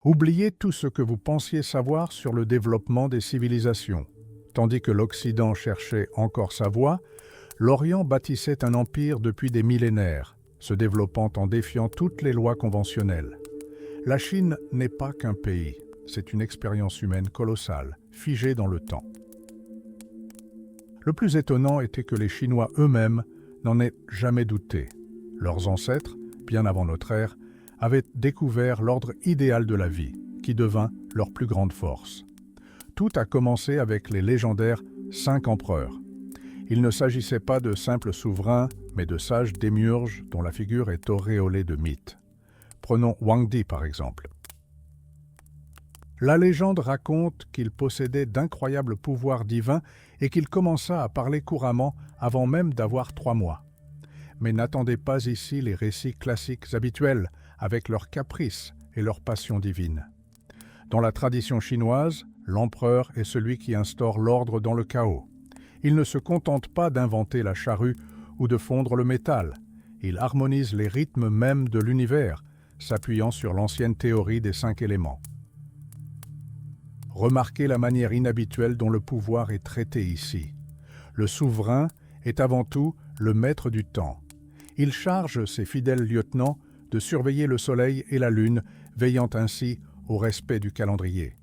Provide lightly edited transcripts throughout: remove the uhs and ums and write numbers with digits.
Oubliez tout ce que vous pensiez savoir sur le développement des civilisations. Tandis que l'Occident cherchait encore sa voie, l'Orient bâtissait un empire depuis des millénaires, se développant en défiant toutes les lois conventionnelles. La Chine n'est pas qu'un pays, c'est une expérience humaine colossale, figée dans le temps. Le plus étonnant était que les Chinois eux-mêmes n'en aient jamais douté. Leurs ancêtres, bien avant notre ère, avaient découvert l'ordre idéal de la vie, qui devint leur plus grande force. Tout a commencé avec les légendaires 5 empereurs. Il ne s'agissait pas de simples souverains, mais de sages démiurges dont la figure est auréolée de mythes. Prenons Wang Di par exemple. La légende raconte qu'il possédait d'incroyables pouvoirs divins et qu'il commença à parler couramment avant même d'avoir 3 mois. Mais n'attendez pas ici les récits classiques habituels, avec leurs caprices et leurs passions divines. Dans la tradition chinoise, l'empereur est celui qui instaure l'ordre dans le chaos. Il ne se contente pas d'inventer la charrue ou de fondre le métal. Il harmonise les rythmes mêmes de l'univers, s'appuyant sur l'ancienne théorie des 5 éléments. Remarquez la manière inhabituelle dont le pouvoir est traité ici. Le souverain est avant tout le maître du temps. Il charge ses fidèles lieutenants de surveiller le soleil et la lune, veillant ainsi au respect du calendrier.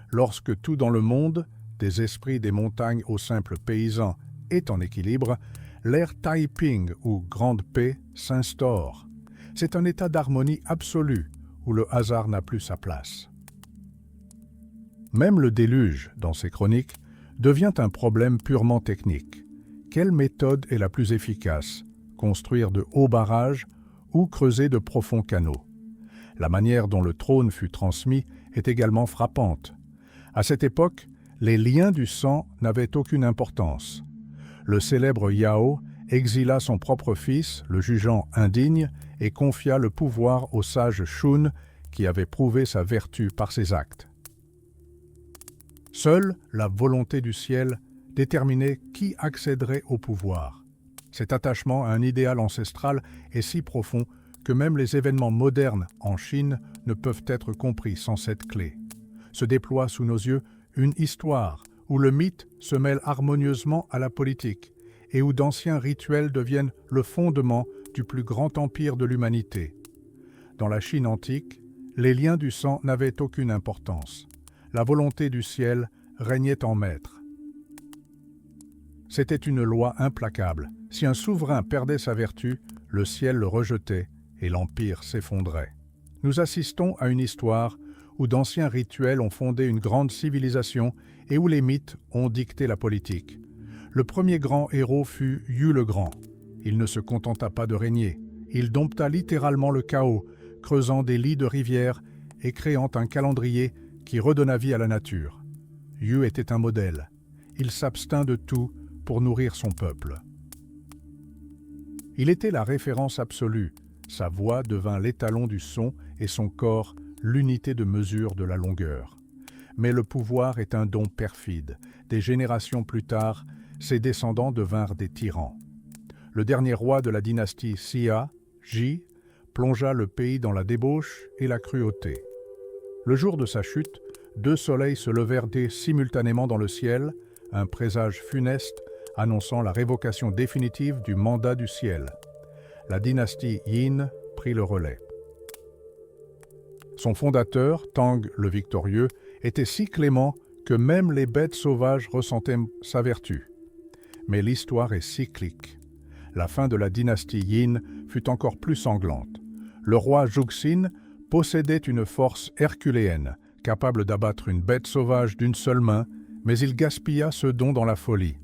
Lorsque tout dans le monde, des esprits des montagnes aux simples paysans, est en équilibre, l'ère Taiping ou Grande Paix s'instaure. C'est un état d'harmonie absolue où le hasard n'a plus sa place. Même le déluge, dans ses chroniques, devient un problème purement technique. Quelle méthode est la plus efficace? Construire de hauts barrages ou creuser de profonds canaux? La manière dont le trône fut transmis est également frappante. À cette époque, les liens du sang n'avaient aucune importance. Le célèbre Yao exila son propre fils, le jugeant indigne, et confia le pouvoir au sage Shun, qui avait prouvé sa vertu par ses actes. Seule la volonté du ciel déterminait qui accéderait au pouvoir. Cet attachement à un idéal ancestral est si profond que même les événements modernes en Chine ne peuvent être compris sans cette clé. Se déploie sous nos yeux une histoire où le mythe se mêle harmonieusement à la politique et où d'anciens rituels deviennent le fondement du plus grand empire de l'humanité. Dans la Chine antique, les liens du sang n'avaient aucune importance. La volonté du ciel régnait en maître. C'était une loi implacable. Si un souverain perdait sa vertu, le ciel le rejetait et l'empire s'effondrait. Nous assistons à une histoire où d'anciens rituels ont fondé une grande civilisation et où les mythes ont dicté la politique. Le premier grand héros fut Yu le Grand. Il ne se contenta pas de régner. Il dompta littéralement le chaos, creusant des lits de rivières et créant un calendrier qui redonna vie à la nature. Yu était un modèle. Il s'abstint de tout pour nourrir son peuple. Il était la référence absolue. Sa voix devint l'étalon du son et son corps l'unité de mesure de la longueur. Mais le pouvoir est un don perfide. Des générations plus tard, ses descendants devinrent des tyrans. Le dernier roi de la dynastie Xia, Ji, plongea le pays dans la débauche et la cruauté. Le jour de sa chute, 2 soleils se levèrent simultanément dans le ciel, un présage funeste annonçant la révocation définitive du mandat du ciel. La dynastie Yin prit le relais. Son fondateur, Tang le Victorieux, était si clément que même les bêtes sauvages ressentaient sa vertu. Mais l'histoire est cyclique. La fin de la dynastie Yin fut encore plus sanglante. Le roi Juxin possédait une force herculéenne, capable d'abattre une bête sauvage d'une seule main, mais il gaspilla ce don dans la folie.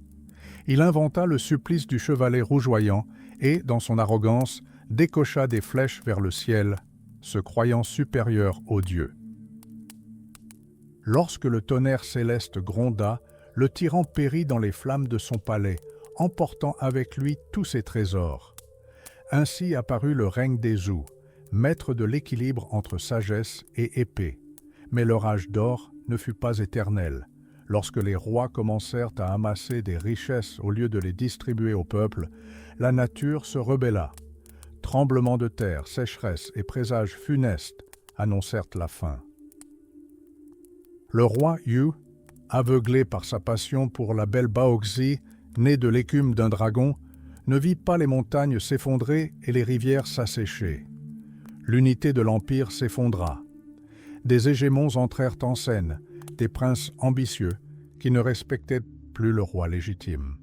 Il inventa le supplice du chevalet rougeoyant et, dans son arrogance, décocha des flèches vers le ciel, se croyant supérieur aux dieux. Lorsque le tonnerre céleste gronda, le tyran périt dans les flammes de son palais, emportant avec lui tous ses trésors. Ainsi apparut le règne des Zhou, maître de l'équilibre entre sagesse et épée. Mais leur âge d'or ne fut pas éternel. Lorsque les rois commencèrent à amasser des richesses au lieu de les distribuer au peuple, la nature se rebella. Tremblements de terre, sécheresse et présages funestes annoncèrent la fin. Le roi Yu, aveuglé par sa passion pour la belle Baoxi, née de l'écume d'un dragon, ne vit pas les montagnes s'effondrer et les rivières s'assécher. L'unité de l'Empire s'effondra. Des hégémons entrèrent en scène, des princes ambitieux qui ne respectaient plus le roi légitime.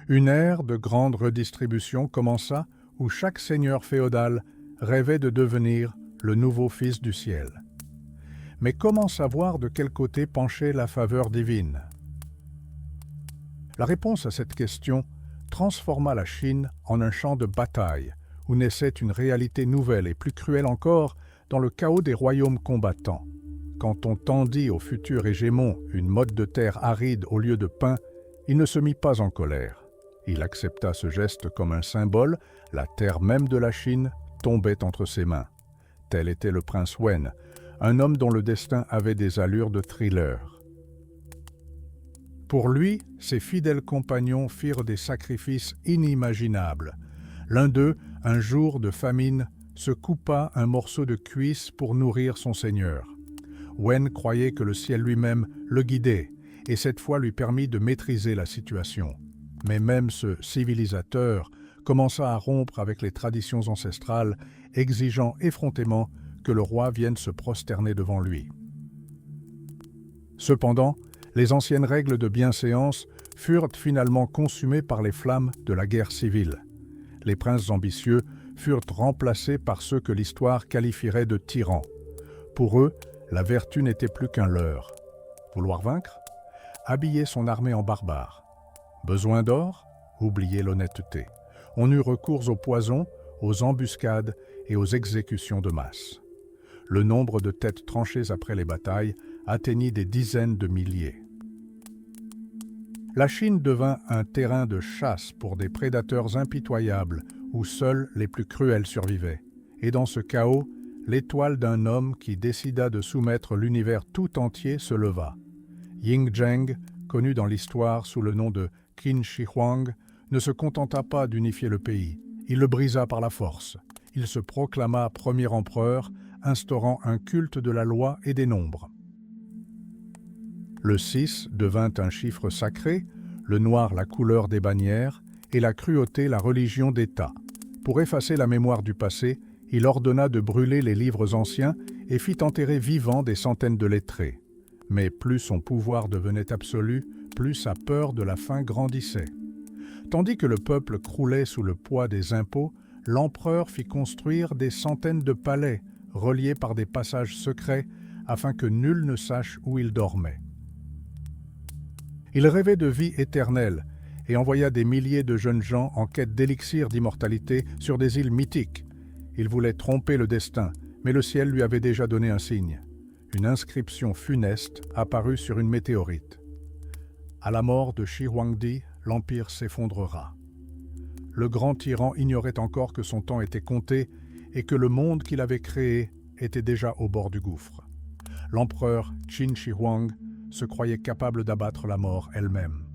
Une ère de grande redistribution commença où chaque seigneur féodal rêvait de devenir le nouveau fils du ciel. Mais comment savoir de quel côté penchait la faveur divine? La réponse à cette question transforma la Chine en un champ de bataille, où naissait une réalité nouvelle et plus cruelle encore dans le chaos des royaumes combattants. Quand on tendit au futur hégémon une motte de terre aride au lieu de pain, il ne se mit pas en colère. Il accepta ce geste comme un symbole, la terre même de la Chine tombait entre ses mains. Tel était le prince Wen, un homme dont le destin avait des allures de thriller. Pour lui, ses fidèles compagnons firent des sacrifices inimaginables. L'un d'eux, un jour de famine, se coupa un morceau de cuisse pour nourrir son seigneur. Wen croyait que le ciel lui-même le guidait, et cette fois lui permit de maîtriser la situation. Mais même ce civilisateur commença à rompre avec les traditions ancestrales, exigeant effrontément que le roi vienne se prosterner devant lui. Cependant, les anciennes règles de bienséance furent finalement consumées par les flammes de la guerre civile. Les princes ambitieux furent remplacés par ceux que l'histoire qualifierait de tyrans. Pour eux, la vertu n'était plus qu'un leurre. Vouloir vaincre? Habiller son armée en barbare. Besoin d'or? Oublier l'honnêteté. On eut recours au poison, aux embuscades et aux exécutions de masse. Le nombre de têtes tranchées après les batailles atteignit des dizaines de milliers. La Chine devint un terrain de chasse pour des prédateurs impitoyables où seuls les plus cruels survivaient. Et dans ce chaos, l'étoile d'un homme qui décida de soumettre l'univers tout entier se leva. Ying Zheng, connu dans l'histoire sous le nom de Qin Shi Huang, ne se contenta pas d'unifier le pays. Il le brisa par la force. Il se proclama premier empereur, instaurant un culte de la loi et des nombres. Le 6 devint un chiffre sacré, le noir la couleur des bannières et la cruauté la religion d'État. Pour effacer la mémoire du passé, il ordonna de brûler les livres anciens et fit enterrer vivants des centaines de lettrés. Mais plus son pouvoir devenait absolu, plus sa peur de la fin grandissait. Tandis que le peuple croulait sous le poids des impôts, l'empereur fit construire des centaines de palais, reliés par des passages secrets, afin que nul ne sache où il dormait. Il rêvait de vie éternelle et envoya des milliers de jeunes gens en quête d'élixirs d'immortalité sur des îles mythiques. Il voulait tromper le destin, mais le ciel lui avait déjà donné un signe. Une inscription funeste apparut sur une météorite. À la mort de Shi Huangdi, l'Empire s'effondrera. Le grand tyran ignorait encore que son temps était compté et que le monde qu'il avait créé était déjà au bord du gouffre. L'empereur Qin Shi Huang se croyait capable d'abattre la mort elle-même.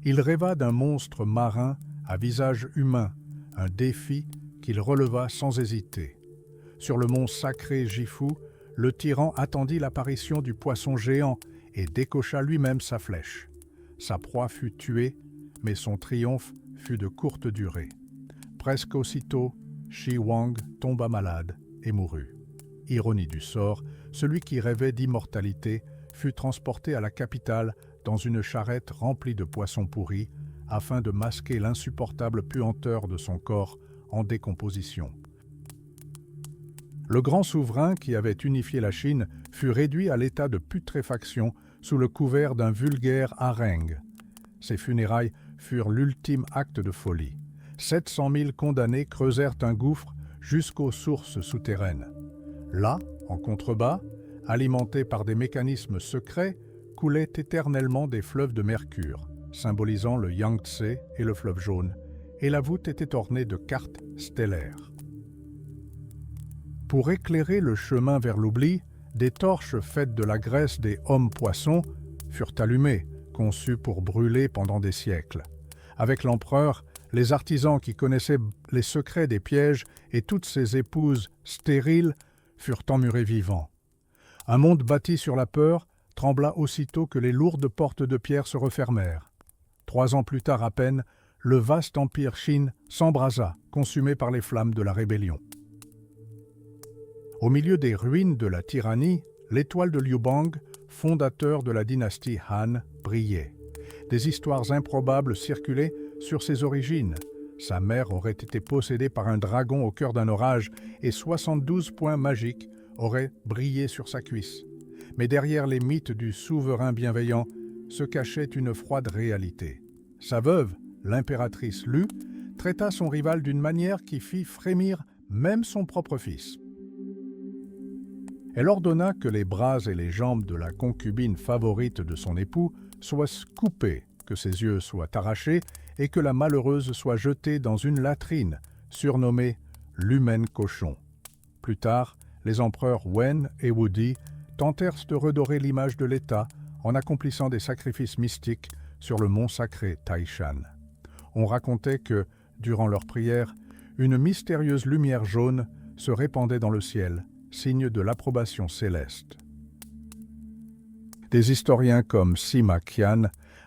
Il rêva d'un monstre marin à visage humain, un défi qu'il releva sans hésiter. Sur le mont sacré Gifu, le tyran attendit l'apparition du poisson géant et décocha lui-même sa flèche. Sa proie fut tuée, mais son triomphe fut de courte durée. Presque aussitôt, Shi Huang tomba malade et mourut. Ironie du sort, celui qui rêvait d'immortalité fut transporté à la capitale dans une charrette remplie de poissons pourris afin de masquer l'insupportable puanteur de son corps en décomposition. Le grand souverain qui avait unifié la Chine fut réduit à l'état de putréfaction sous le couvert d'un vulgaire harengue. Ses funérailles furent l'ultime acte de folie. 700 000 condamnés creusèrent un gouffre jusqu'aux sources souterraines. Là, en contrebas, alimentés par des mécanismes secrets, coulaient éternellement des fleuves de mercure, symbolisant le Yangtze et le fleuve jaune, et la voûte était ornée de cartes stellaires. Pour éclairer le chemin vers l'oubli, des torches faites de la graisse des hommes-poissons furent allumées, conçues pour brûler pendant des siècles. Avec l'empereur, les artisans qui connaissaient les secrets des pièges et toutes ses épouses stériles furent emmurés vivants. Un monde bâti sur la peur trembla aussitôt que les lourdes portes de pierre se refermèrent. 3 ans plus tard à peine, le vaste empire Qin s'embrasa, consumé par les flammes de la rébellion. Au milieu des ruines de la tyrannie, l'étoile de Liu Bang, fondateur de la dynastie Han, brillait. Des histoires improbables circulaient sur ses origines. Sa mère aurait été possédée par un dragon au cœur d'un orage et 72 points magiques auraient brillé sur sa cuisse. Mais derrière les mythes du souverain bienveillant se cachait une froide réalité. Sa veuve, l'impératrice Lu, traita son rival d'une manière qui fit frémir même son propre fils. Elle ordonna que les bras et les jambes de la concubine favorite de son époux soient coupés, que ses yeux soient arrachés et que la malheureuse soit jetée dans une latrine, surnommée l'humaine cochon. Plus tard, les empereurs Wen et Wudi tentèrent de redorer l'image de l'État en accomplissant des sacrifices mystiques sur le mont sacré Taishan. On racontait que, durant leurs prières, une mystérieuse lumière jaune se répandait dans le ciel, signe de l'approbation céleste. Des historiens comme Sima Qian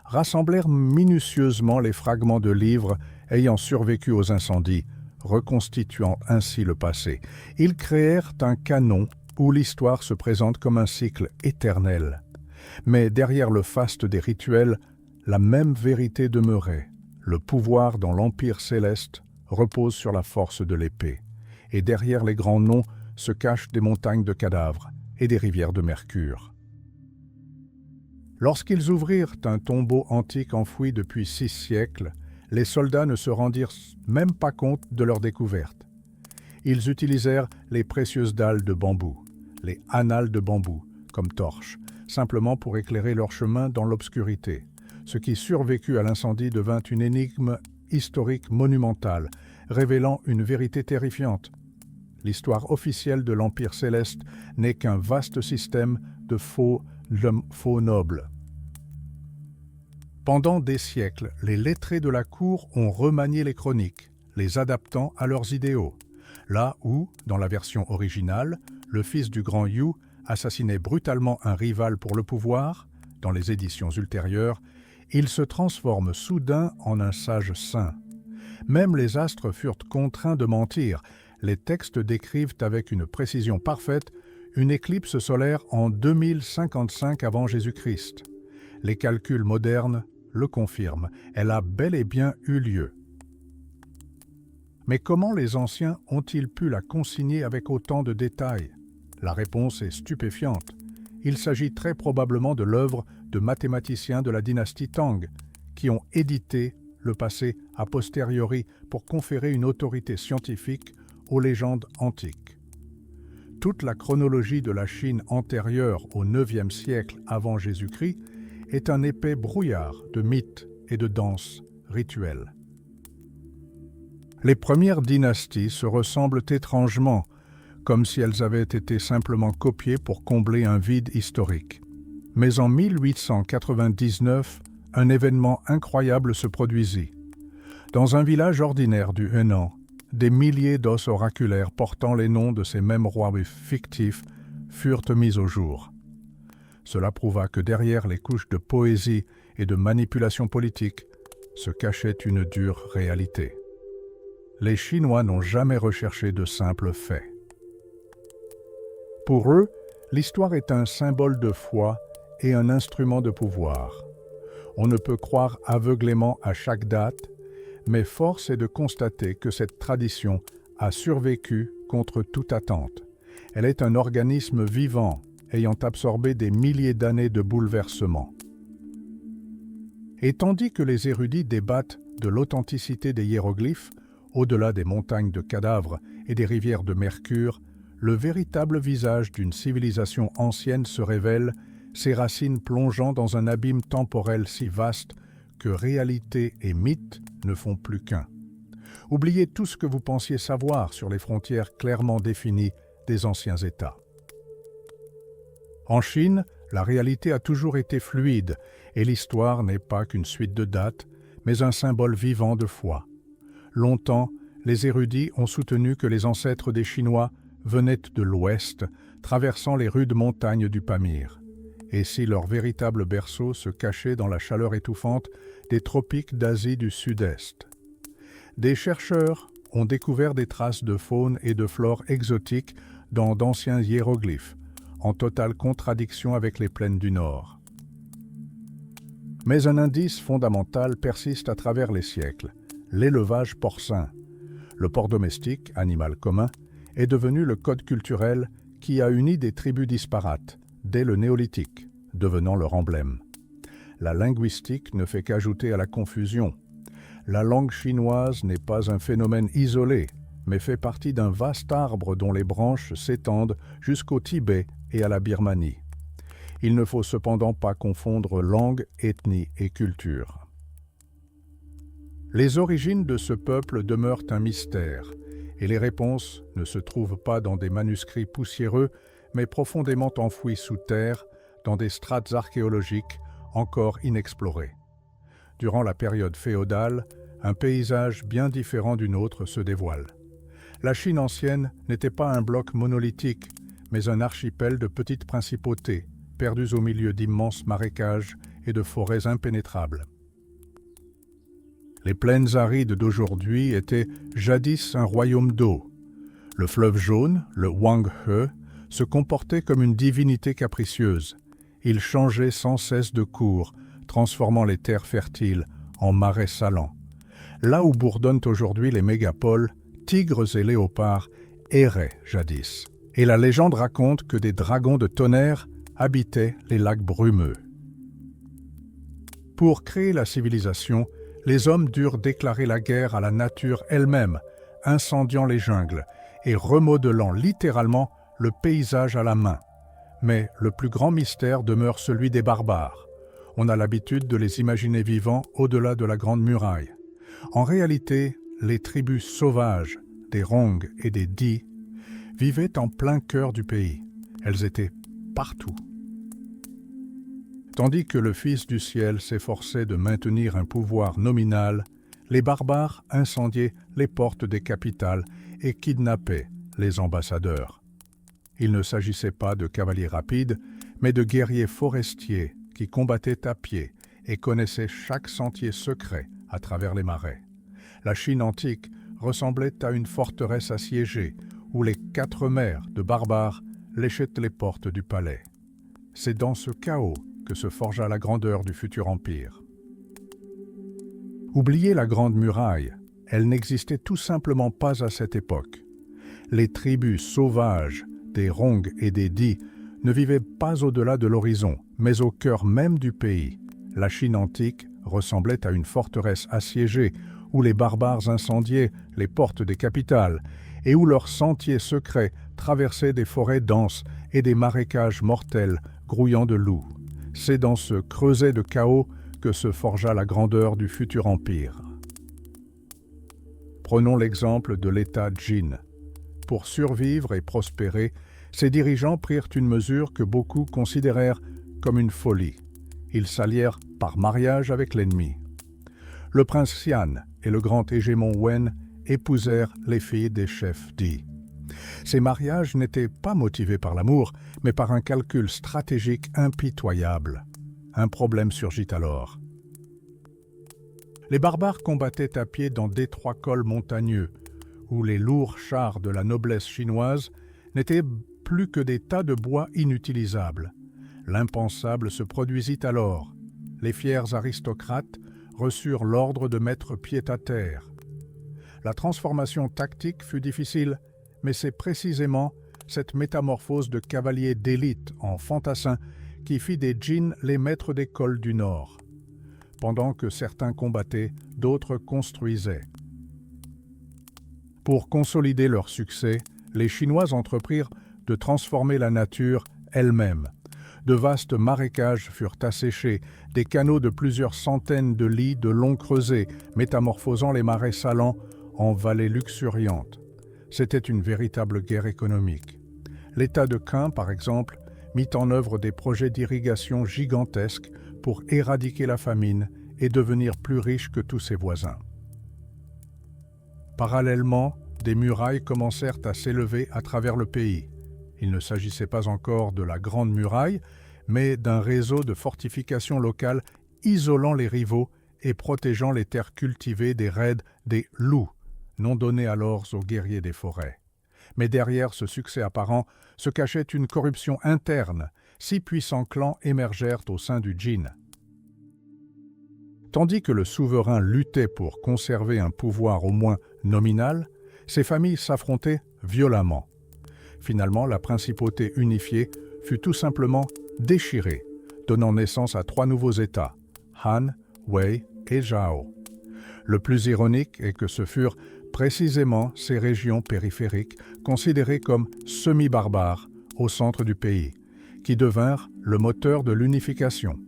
rassemblèrent minutieusement les fragments de livres ayant survécu aux incendies, reconstituant ainsi le passé. Ils créèrent un canon où l'histoire se présente comme un cycle éternel. Mais derrière le faste des rituels, la même vérité demeurait. Le pouvoir dans l'Empire céleste repose sur la force de l'épée. Et derrière les grands noms se cachent des montagnes de cadavres et des rivières de mercure. Lorsqu'ils ouvrirent un tombeau antique enfoui depuis 6 siècles, les soldats ne se rendirent même pas compte de leur découverte. Ils utilisèrent les précieuses dalles de bambou, les annales de bambou, comme torches, simplement pour éclairer leur chemin dans l'obscurité. Ce qui survécut à l'incendie devint une énigme historique monumentale, révélant une vérité terrifiante. L'histoire officielle de l'Empire céleste n'est qu'un vaste système de faux nobles. Pendant des siècles, les lettrés de la cour ont remanié les chroniques, les adaptant à leurs idéaux. Là où, dans la version originale, le fils du grand Yu assassinait brutalement un rival pour le pouvoir, dans les éditions ultérieures, il se transforme soudain en un sage saint. Même les astres furent contraints de mentir. Les textes décrivent avec une précision parfaite une éclipse solaire en 2055 avant Jésus-Christ. Les calculs modernes le confirment. Elle a bel et bien eu lieu. Mais comment les anciens ont-ils pu la consigner avec autant de détails? La réponse est stupéfiante. Il s'agit très probablement de l'œuvre de mathématiciens de la dynastie Tang, qui ont édité le passé a posteriori pour conférer une autorité scientifique aux légendes antiques. Toute la chronologie de la Chine antérieure au IXe siècle avant Jésus-Christ est un épais brouillard de mythes et de danses rituelles. Les premières dynasties se ressemblent étrangement, comme si elles avaient été simplement copiées pour combler un vide historique. Mais en 1899, un événement incroyable se produisit. Dans un village ordinaire du Henan, des milliers d'os oraculaires portant les noms de ces mêmes rois fictifs furent mis au jour. Cela prouva que derrière les couches de poésie et de manipulation politique se cachait une dure réalité. Les Chinois n'ont jamais recherché de simples faits. Pour eux, l'histoire est un symbole de foi et un instrument de pouvoir. On ne peut croire aveuglément à chaque date, mais force est de constater que cette tradition a survécu contre toute attente. Elle est un organisme vivant, ayant absorbé des milliers d'années de bouleversements. Et tandis que les érudits débattent de l'authenticité des hiéroglyphes, au-delà des montagnes de cadavres et des rivières de mercure, le véritable visage d'une civilisation ancienne se révèle, ses racines plongeant dans un abîme temporel si vaste que réalité et mythe ne font plus qu'un. Oubliez tout ce que vous pensiez savoir sur les frontières clairement définies des anciens États. En Chine, la réalité a toujours été fluide et l'histoire n'est pas qu'une suite de dates, mais un symbole vivant de foi. Longtemps, les érudits ont soutenu que les ancêtres des Chinois venaient de l'ouest, traversant les rudes montagnes du Pamir. Et si leur véritable berceau se cachait dans la chaleur étouffante des tropiques d'Asie du Sud-Est. Des chercheurs ont découvert des traces de faune et de flore exotiques dans d'anciens hiéroglyphes, en totale contradiction avec les plaines du Nord. Mais un indice fondamental persiste à travers les siècles, l'élevage porcin. Le porc domestique, animal commun, est devenu le code culturel qui a uni des tribus disparates, dès le néolithique, devenant leur emblème. La linguistique ne fait qu'ajouter à la confusion. La langue chinoise n'est pas un phénomène isolé, mais fait partie d'un vaste arbre dont les branches s'étendent jusqu'au Tibet et à la Birmanie. Il ne faut cependant pas confondre langue, ethnie et culture. Les origines de ce peuple demeurent un mystère, et les réponses ne se trouvent pas dans des manuscrits poussiéreux, mais profondément enfouis sous terre, dans des strates archéologiques encore inexplorées. Durant la période féodale, un paysage bien différent du nôtre se dévoile. La Chine ancienne n'était pas un bloc monolithique, mais un archipel de petites principautés, perdues au milieu d'immenses marécages et de forêts impénétrables. Les plaines arides d'aujourd'hui étaient jadis un royaume d'eau. Le fleuve jaune, le Huanghe, se comportait comme une divinité capricieuse. Il changeait sans cesse de cours, transformant les terres fertiles en marais salants. Là où bourdonnent aujourd'hui les mégapoles, tigres et léopards erraient jadis. Et la légende raconte que des dragons de tonnerre habitaient les lacs brumeux. Pour créer la civilisation, les hommes durent déclarer la guerre à la nature elle-même, incendiant les jungles et remodelant littéralement le paysage à la main. Mais le plus grand mystère demeure celui des barbares. On a l'habitude de les imaginer vivant au-delà de la Grande Muraille. En réalité, les tribus sauvages, des Rongs et des Di, vivaient en plein cœur du pays. Elles étaient partout. Tandis que le Fils du ciel s'efforçait de maintenir un pouvoir nominal, les barbares incendiaient les portes des capitales et kidnappaient les ambassadeurs. Il ne s'agissait pas de cavaliers rapides, mais de guerriers forestiers qui combattaient à pied et connaissaient chaque sentier secret à travers les marais. La Chine antique ressemblait à une forteresse assiégée où les 4 mers de barbares léchaient les portes du palais. C'est dans ce chaos que se forgea la grandeur du futur empire. Oubliez la Grande Muraille, elle n'existait tout simplement pas à cette époque. Les tribus sauvages des Rongs et des Di ne vivaient pas au-delà de l'horizon, mais au cœur même du pays. La Chine antique ressemblait à une forteresse assiégée où les barbares incendiaient les portes des capitales et où leurs sentiers secrets traversaient des forêts denses et des marécages mortels grouillant de loups. C'est dans ce creuset de chaos que se forgea la grandeur du futur empire. Prenons l'exemple de l'État Jin. Pour survivre et prospérer, ses dirigeants prirent une mesure que beaucoup considérèrent comme une folie. Ils s'allièrent par mariage avec l'ennemi. Le prince Xian et le grand hégémon Wen épousèrent les filles des chefs Di. Ces mariages n'étaient pas motivés par l'amour, mais par un calcul stratégique impitoyable. Un problème surgit alors. Les barbares combattaient à pied dans d'étroits cols montagneux, où les lourds chars de la noblesse chinoise n'étaient plus que des tas de bois inutilisables. L'impensable se produisit alors. Les fiers aristocrates reçurent l'ordre de mettre pied à terre. La transformation tactique fut difficile, mais c'est précisément cette métamorphose de cavaliers d'élite en fantassins qui fit des Jin les maîtres des cols du Nord. Pendant que certains combattaient, d'autres construisaient. Pour consolider leur succès, les Chinois entreprirent de transformer la nature elle-même. De vastes marécages furent asséchés, des canaux de plusieurs centaines de lits de long creusés, métamorphosant les marais salants en vallées luxuriantes. C'était une véritable guerre économique. L'État de Qin, par exemple, mit en œuvre des projets d'irrigation gigantesques pour éradiquer la famine et devenir plus riche que tous ses voisins. Parallèlement, des murailles commencèrent à s'élever à travers le pays. Il ne s'agissait pas encore de la Grande Muraille, mais d'un réseau de fortifications locales isolant les rivaux et protégeant les terres cultivées des raids des loups, nom donné alors aux guerriers des forêts. Mais derrière ce succès apparent se cachait une corruption interne. 6 puissants clans émergèrent au sein du Jin. Tandis que le souverain luttait pour conserver un pouvoir au moins nominal, ces familles s'affrontaient violemment. Finalement, la principauté unifiée fut tout simplement déchirée, donnant naissance à 3 nouveaux États, Han, Wei et Zhao. Le plus ironique est que ce furent précisément ces régions périphériques, considérées comme semi-barbares au centre du pays, qui devinrent le moteur de l'unification.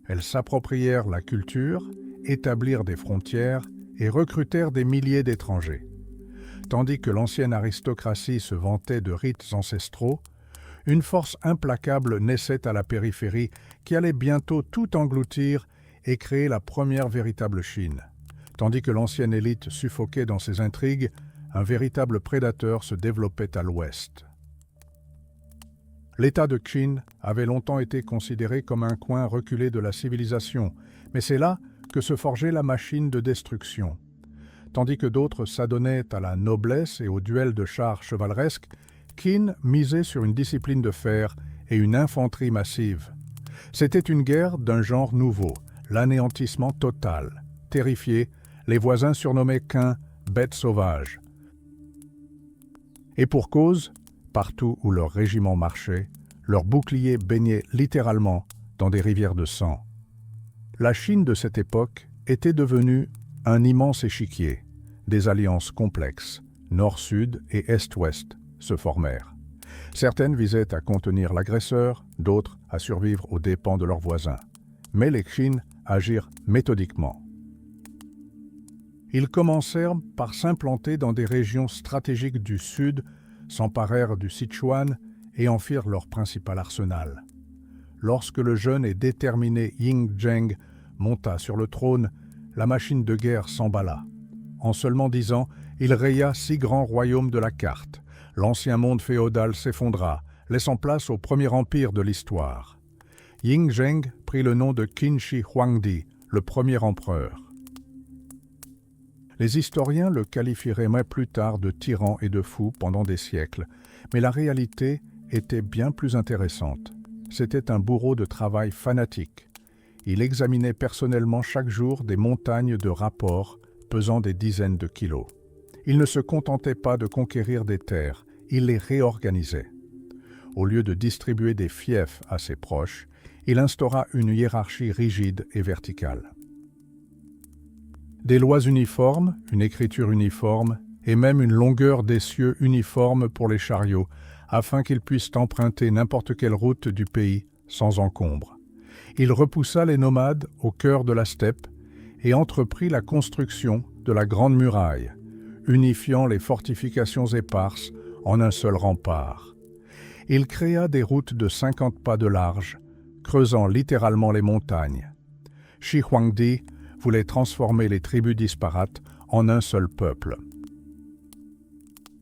Elles s'approprièrent la culture, établirent des frontières et recrutèrent des milliers d'étrangers. Tandis que l'ancienne aristocratie se vantait de rites ancestraux, une force implacable naissait à la périphérie qui allait bientôt tout engloutir et créer la première véritable Chine. Tandis que l'ancienne élite suffoquait dans ses intrigues, un véritable prédateur se développait à l'ouest. L'État de Qin avait longtemps été considéré comme un coin reculé de la civilisation, mais c'est là que se forgeait la machine de destruction. Tandis que d'autres s'adonnaient à la noblesse et aux duels de chars chevaleresques, Qin misait sur une discipline de fer et une infanterie massive. C'était une guerre d'un genre nouveau, l'anéantissement total. Terrifiés, les voisins surnommaient Qin « bêtes sauvages ». Et pour cause, partout où leur régiment marchait, leurs boucliers baignaient littéralement dans des rivières de sang. La Chine de cette époque était devenue un immense échiquier. Des alliances complexes, nord-sud et est-ouest, se formèrent. Certaines visaient à contenir l'agresseur, d'autres à survivre aux dépens de leurs voisins. Mais les Qin agirent méthodiquement. Ils commencèrent par s'implanter dans des régions stratégiques du sud, s'emparèrent du Sichuan et en firent leur principal arsenal. Lorsque le jeune et déterminé Ying Zheng monta sur le trône, la machine de guerre s'emballa. En seulement 10 ans, il raya 6 grands royaumes de la carte. L'ancien monde féodal s'effondra, laissant place au premier empire de l'histoire. Ying Zheng prit le nom de Qin Shi Huangdi, le premier empereur. Les historiens le qualifieraient même plus tard de tyran et de fou pendant des siècles, mais la réalité était bien plus intéressante. C'était un bourreau de travail fanatique. Il examinait personnellement chaque jour des montagnes de rapports pesant des dizaines de kilos. Il ne se contentait pas de conquérir des terres, il les réorganisait. Au lieu de distribuer des fiefs à ses proches, il instaura une hiérarchie rigide et verticale. Des lois uniformes, une écriture uniforme et même une longueur d'essieu uniforme pour les chariots, afin qu'ils puissent emprunter n'importe quelle route du pays sans encombre. Il repoussa les nomades au cœur de la steppe et entreprit la construction de la Grande Muraille, unifiant les fortifications éparses en un seul rempart. Il créa des routes de 50 pas de large, creusant littéralement les montagnes. Shi Huangdi voulait transformer les tribus disparates en un seul peuple.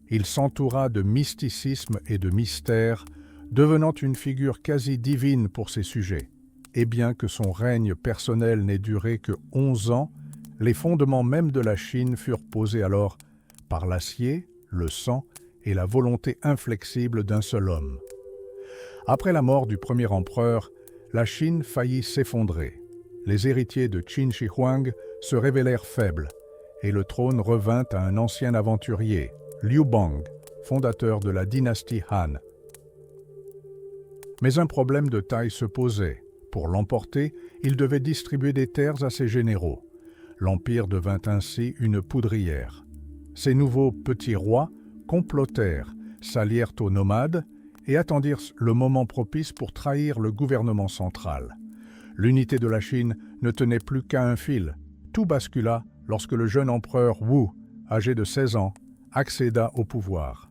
Il s'entoura de mysticisme et de mystère, devenant une figure quasi divine pour ses sujets. Et bien que son règne personnel n'ait duré que 11 ans, les fondements même de la Chine furent posés alors par l'acier, le sang et la volonté inflexible d'un seul homme. Après la mort du premier empereur, la Chine faillit s'effondrer. Les héritiers de Qin Shi Huang se révélèrent faibles, et le trône revint à un ancien aventurier, Liu Bang, fondateur de la dynastie Han. Mais un problème de taille se posait. Pour l'emporter, il devait distribuer des terres à ses généraux. L'empire devint ainsi une poudrière. Ces nouveaux petits rois complotèrent, s'allièrent aux nomades et attendirent le moment propice pour trahir le gouvernement central. L'unité de la Chine ne tenait plus qu'à un fil. Tout bascula lorsque le jeune empereur Wu, âgé de 16 ans, accéda au pouvoir.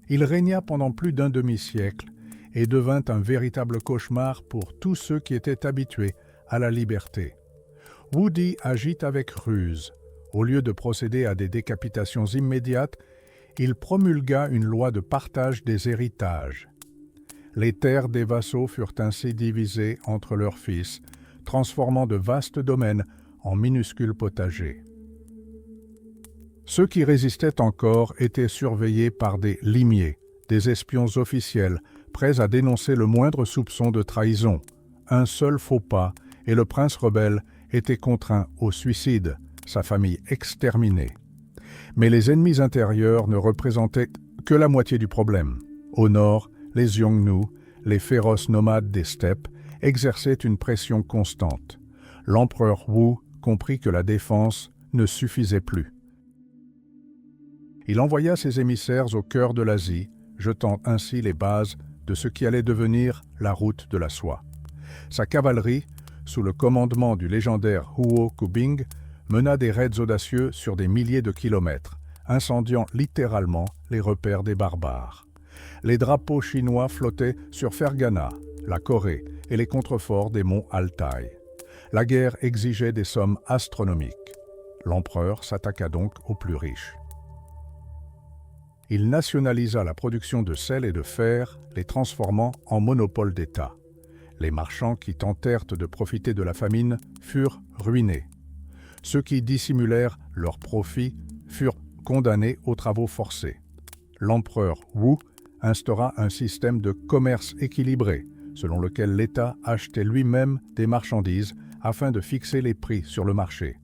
Il régna pendant plus d'un demi-siècle et devint un véritable cauchemar pour tous ceux qui étaient habitués à la liberté. Wu Di agit avec ruse, Au lieu de procéder à des décapitations immédiates, il promulgua une loi de partage des héritages. Les terres des vassaux furent ainsi divisées entre leurs fils, transformant de vastes domaines en minuscules potagers. Ceux qui résistaient encore étaient surveillés par des limiers, des espions officiels, prêts à dénoncer le moindre soupçon de trahison. Un seul faux pas, et le prince rebelle était contraint au suicide, sa famille exterminée. Mais les ennemis intérieurs ne représentaient que la moitié du problème. Au nord, les Xiongnu, les féroces nomades des steppes, exerçaient une pression constante. L'empereur Wu comprit que la défense ne suffisait plus. Il envoya ses émissaires au cœur de l'Asie, jetant ainsi les bases de ce qui allait devenir la route de la soie. Sa cavalerie, sous le commandement du légendaire Huo Kubing, mena des raids audacieux sur des milliers de kilomètres, incendiant littéralement les repères des barbares. Les drapeaux chinois flottaient sur Fergana, la Corée et les contreforts des monts Altaï. La guerre exigeait des sommes astronomiques. L'empereur s'attaqua donc aux plus riches. Il nationalisa la production de sel et de fer, les transformant en monopole d'État. Les marchands qui tentèrent de profiter de la famine furent ruinés. Ceux qui dissimulèrent leurs profits furent condamnés aux travaux forcés. L'empereur Wu instaura un système de commerce équilibré, selon lequel l'État achetait lui-même des marchandises afin de fixer les prix sur le marché.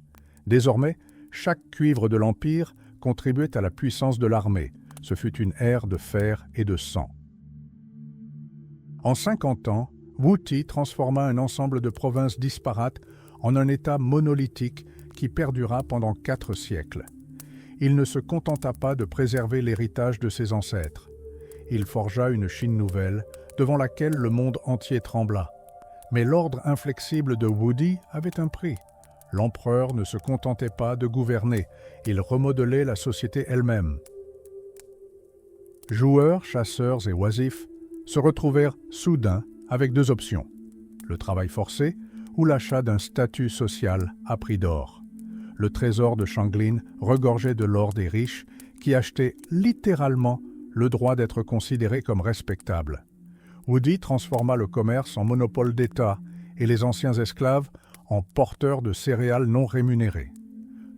Désormais, chaque cuivre de l'Empire contribuait à la puissance de l'armée. Ce fut une ère de fer et de sang. En 50 ans, Wu Ti transforma un ensemble de provinces disparates en un État monolithique qui perdura pendant 4 siècles. Il ne se contenta pas de préserver l'héritage de ses ancêtres. Il forgea une Chine nouvelle, devant laquelle le monde entier trembla. Mais l'ordre inflexible de Wu Di avait un prix. L'empereur ne se contentait pas de gouverner, il remodelait la société elle-même. Joueurs, chasseurs et oisifs se retrouvèrent soudain avec 2 options, le travail forcé ou l'achat d'un statut social à prix d'or. Le trésor de Shanglin regorgeait de l'or des riches qui achetaient littéralement le droit d'être considérés comme respectables. Wu Di transforma le commerce en monopole d'État et les anciens esclaves en porteurs de céréales non rémunérées.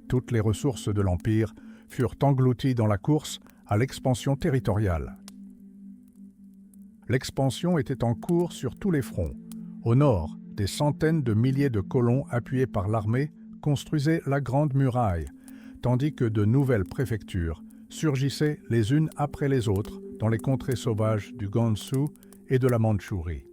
Toutes les ressources de l'Empire furent englouties dans la course à l'expansion territoriale. L'expansion était en cours sur tous les fronts. Au nord, des centaines de milliers de colons appuyés par l'armée construisaient la Grande Muraille, tandis que de nouvelles préfectures surgissaient les unes après les autres dans les contrées sauvages du Gansu et de la Mandchourie.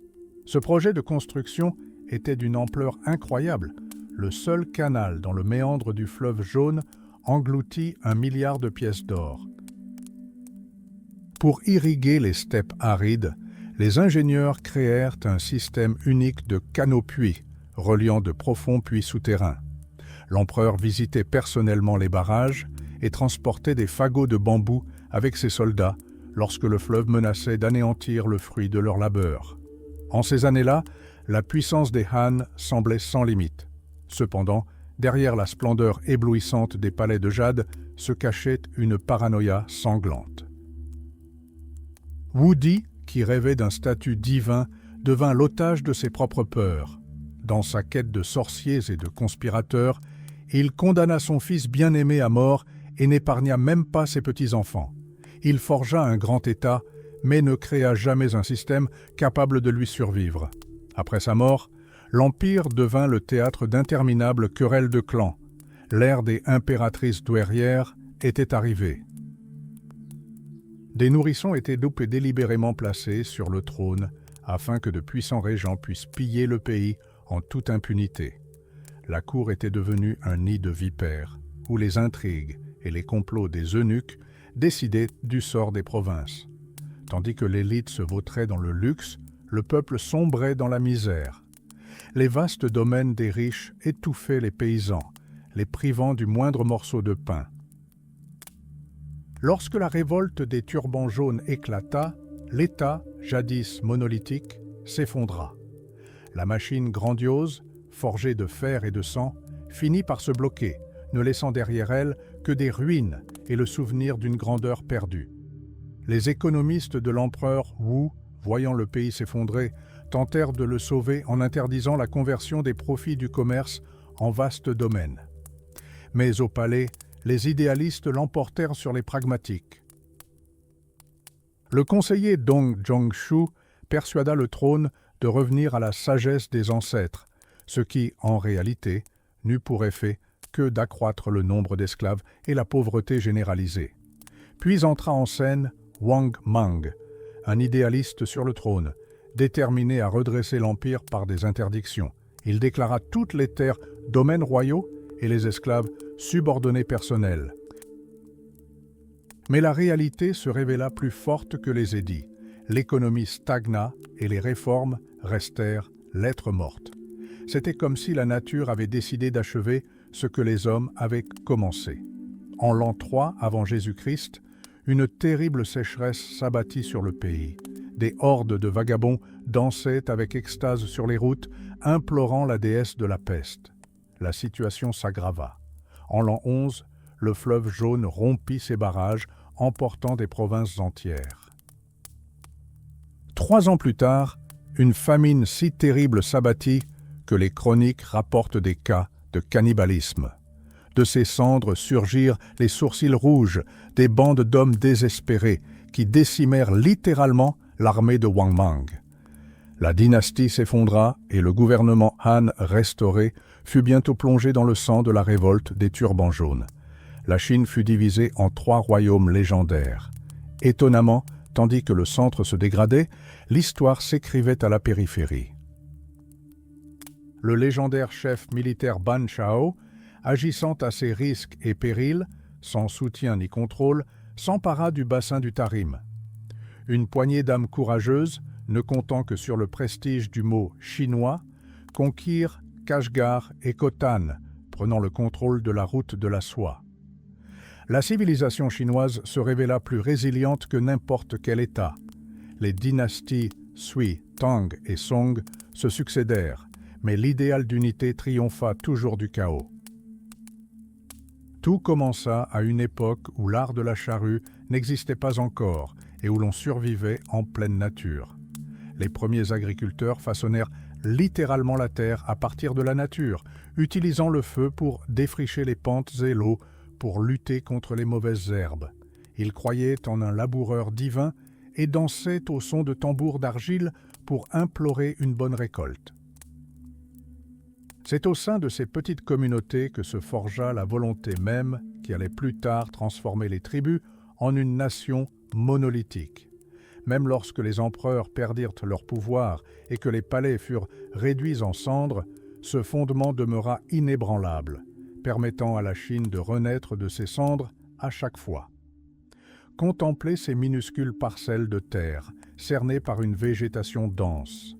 Ce projet de construction était d'une ampleur incroyable. Le seul canal dans le méandre du fleuve Jaune engloutit 1 milliard de pièces d'or. Pour irriguer les steppes arides, les ingénieurs créèrent un système unique de canaux-puits, reliant de profonds puits souterrains. L'empereur visitait personnellement les barrages et transportait des fagots de bambou avec ses soldats lorsque le fleuve menaçait d'anéantir le fruit de leur labeur. En ces années-là, la puissance des Han semblait sans limite. Cependant, derrière la splendeur éblouissante des palais de jade se cachait une paranoïa sanglante. Wu Di, qui rêvait d'un statut divin, devint l'otage de ses propres peurs. Dans sa quête de sorciers et de conspirateurs, il condamna son fils bien-aimé à mort et n'épargna même pas ses petits-enfants. Il forgea un grand État, mais ne créa jamais un système capable de lui survivre. Après sa mort, l'Empire devint le théâtre d'interminables querelles de clans. L'ère des impératrices douairières était arrivée. Des nourrissons étaient délibérément placés sur le trône afin que de puissants régents puissent piller le pays en toute impunité. La cour était devenue un nid de vipères, où les intrigues et les complots des eunuques décidaient du sort des provinces. Tandis que l'élite se vautrait dans le luxe, le peuple sombrait dans la misère. Les vastes domaines des riches étouffaient les paysans, les privant du moindre morceau de pain. Lorsque la révolte des turbans jaunes éclata, l'État, jadis monolithique, s'effondra. La machine grandiose, forgée de fer et de sang, finit par se bloquer, ne laissant derrière elles que des ruines et le souvenir d'une grandeur perdue. Les économistes de l'empereur Wu, voyant le pays s'effondrer, tentèrent de le sauver en interdisant la conversion des profits du commerce en vastes domaines. Mais au palais, les idéalistes l'emportèrent sur les pragmatiques. Le conseiller Dong Zhongshu persuada le trône de revenir à la sagesse des ancêtres, ce qui, en réalité, n'eut pour effet que d'accroître le nombre d'esclaves et la pauvreté généralisée. Puis entra en scène Wang Mang, un idéaliste sur le trône, déterminé à redresser l'empire par des interdictions. Il déclara toutes les terres domaines royaux et les esclaves subordonnés personnels. Mais la réalité se révéla plus forte que les édits. L'économie stagna et les réformes restèrent lettre morte. C'était comme si la nature avait décidé d'achever ce que les hommes avaient commencé. En l'an 3 avant Jésus-Christ, une terrible sécheresse s'abattit sur le pays. Des hordes de vagabonds dansaient avec extase sur les routes, implorant la déesse de la peste. La situation s'aggrava. En l'an 11, le fleuve jaune rompit ses barrages, emportant des provinces entières. 3 ans plus tard, une famine si terrible s'abattit que les chroniques rapportent des cas de cannibalisme. De ces cendres surgirent les sourcils rouges, des bandes d'hommes désespérés qui décimèrent littéralement l'armée de Wang Mang. La dynastie s'effondra et le gouvernement Han restauré fut bientôt plongé dans le sang de la révolte des turbans jaunes. La Chine fut divisée en 3 royaumes légendaires. Étonnamment, tandis que le centre se dégradait, l'histoire s'écrivait à la périphérie. Le légendaire chef militaire Ban Chao, agissant à ses risques et périls, sans soutien ni contrôle, s'empara du bassin du Tarim. Une poignée d'âmes courageuses, ne comptant que sur le prestige du mot chinois, conquirent Kashgar et Khotan, prenant le contrôle de la route de la soie. La civilisation chinoise se révéla plus résiliente que n'importe quel État. Les dynasties Sui, Tang et Song se succédèrent, mais l'idéal d'unité triompha toujours du chaos. Tout commença à une époque où l'art de la charrue n'existait pas encore et où l'on survivait en pleine nature. Les premiers agriculteurs façonnèrent littéralement la terre à partir de la nature, utilisant le feu pour défricher les pentes et l'eau pour lutter contre les mauvaises herbes. Ils croyaient en un laboureur divin et dansaient au son de tambours d'argile pour implorer une bonne récolte. C'est au sein de ces petites communautés que se forgea la volonté même qui allait plus tard transformer les tribus en une nation monolithique. Même lorsque les empereurs perdirent leur pouvoir et que les palais furent réduits en cendres, ce fondement demeura inébranlable, permettant à la Chine de renaître de ses cendres à chaque fois. Contemplez ces minuscules parcelles de terre, cernées par une végétation dense.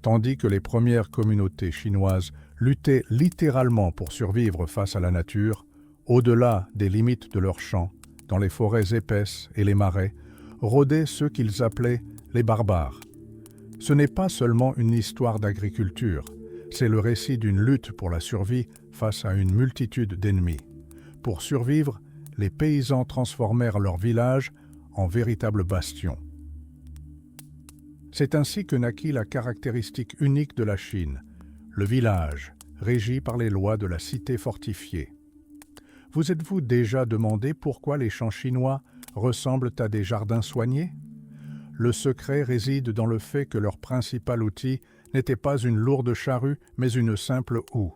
Tandis que les premières communautés chinoises luttaient littéralement pour survivre face à la nature, au-delà des limites de leurs champs, dans les forêts épaisses et les marais, rôdaient ceux qu'ils appelaient les barbares. Ce n'est pas seulement une histoire d'agriculture, c'est le récit d'une lutte pour la survie face à une multitude d'ennemis. Pour survivre, les paysans transformèrent leurs villages en véritables bastions. C'est ainsi que naquit la caractéristique unique de la Chine, le village, régi par les lois de la cité fortifiée. Vous êtes-vous déjà demandé pourquoi les champs chinois ressemblent à des jardins soignés? Le secret réside dans le fait que leur principal outil n'était pas une lourde charrue, mais une simple houe.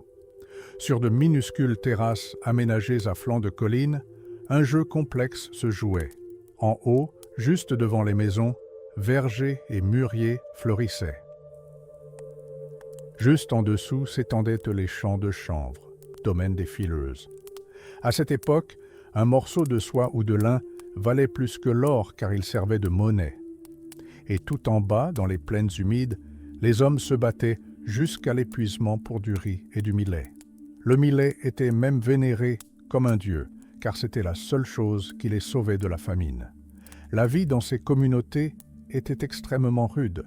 Sur de minuscules terrasses aménagées à flanc de collines, un jeu complexe se jouait. En haut, juste devant les maisons, vergers et mûriers fleurissaient. Juste en dessous s'étendaient les champs de chanvre, domaine des fileuses. À cette époque, un morceau de soie ou de lin valait plus que l'or car il servait de monnaie. Et tout en bas, dans les plaines humides, les hommes se battaient jusqu'à l'épuisement pour du riz et du millet. Le millet était même vénéré comme un dieu, car c'était la seule chose qui les sauvait de la famine. La vie dans ces communautés était extrêmement rude.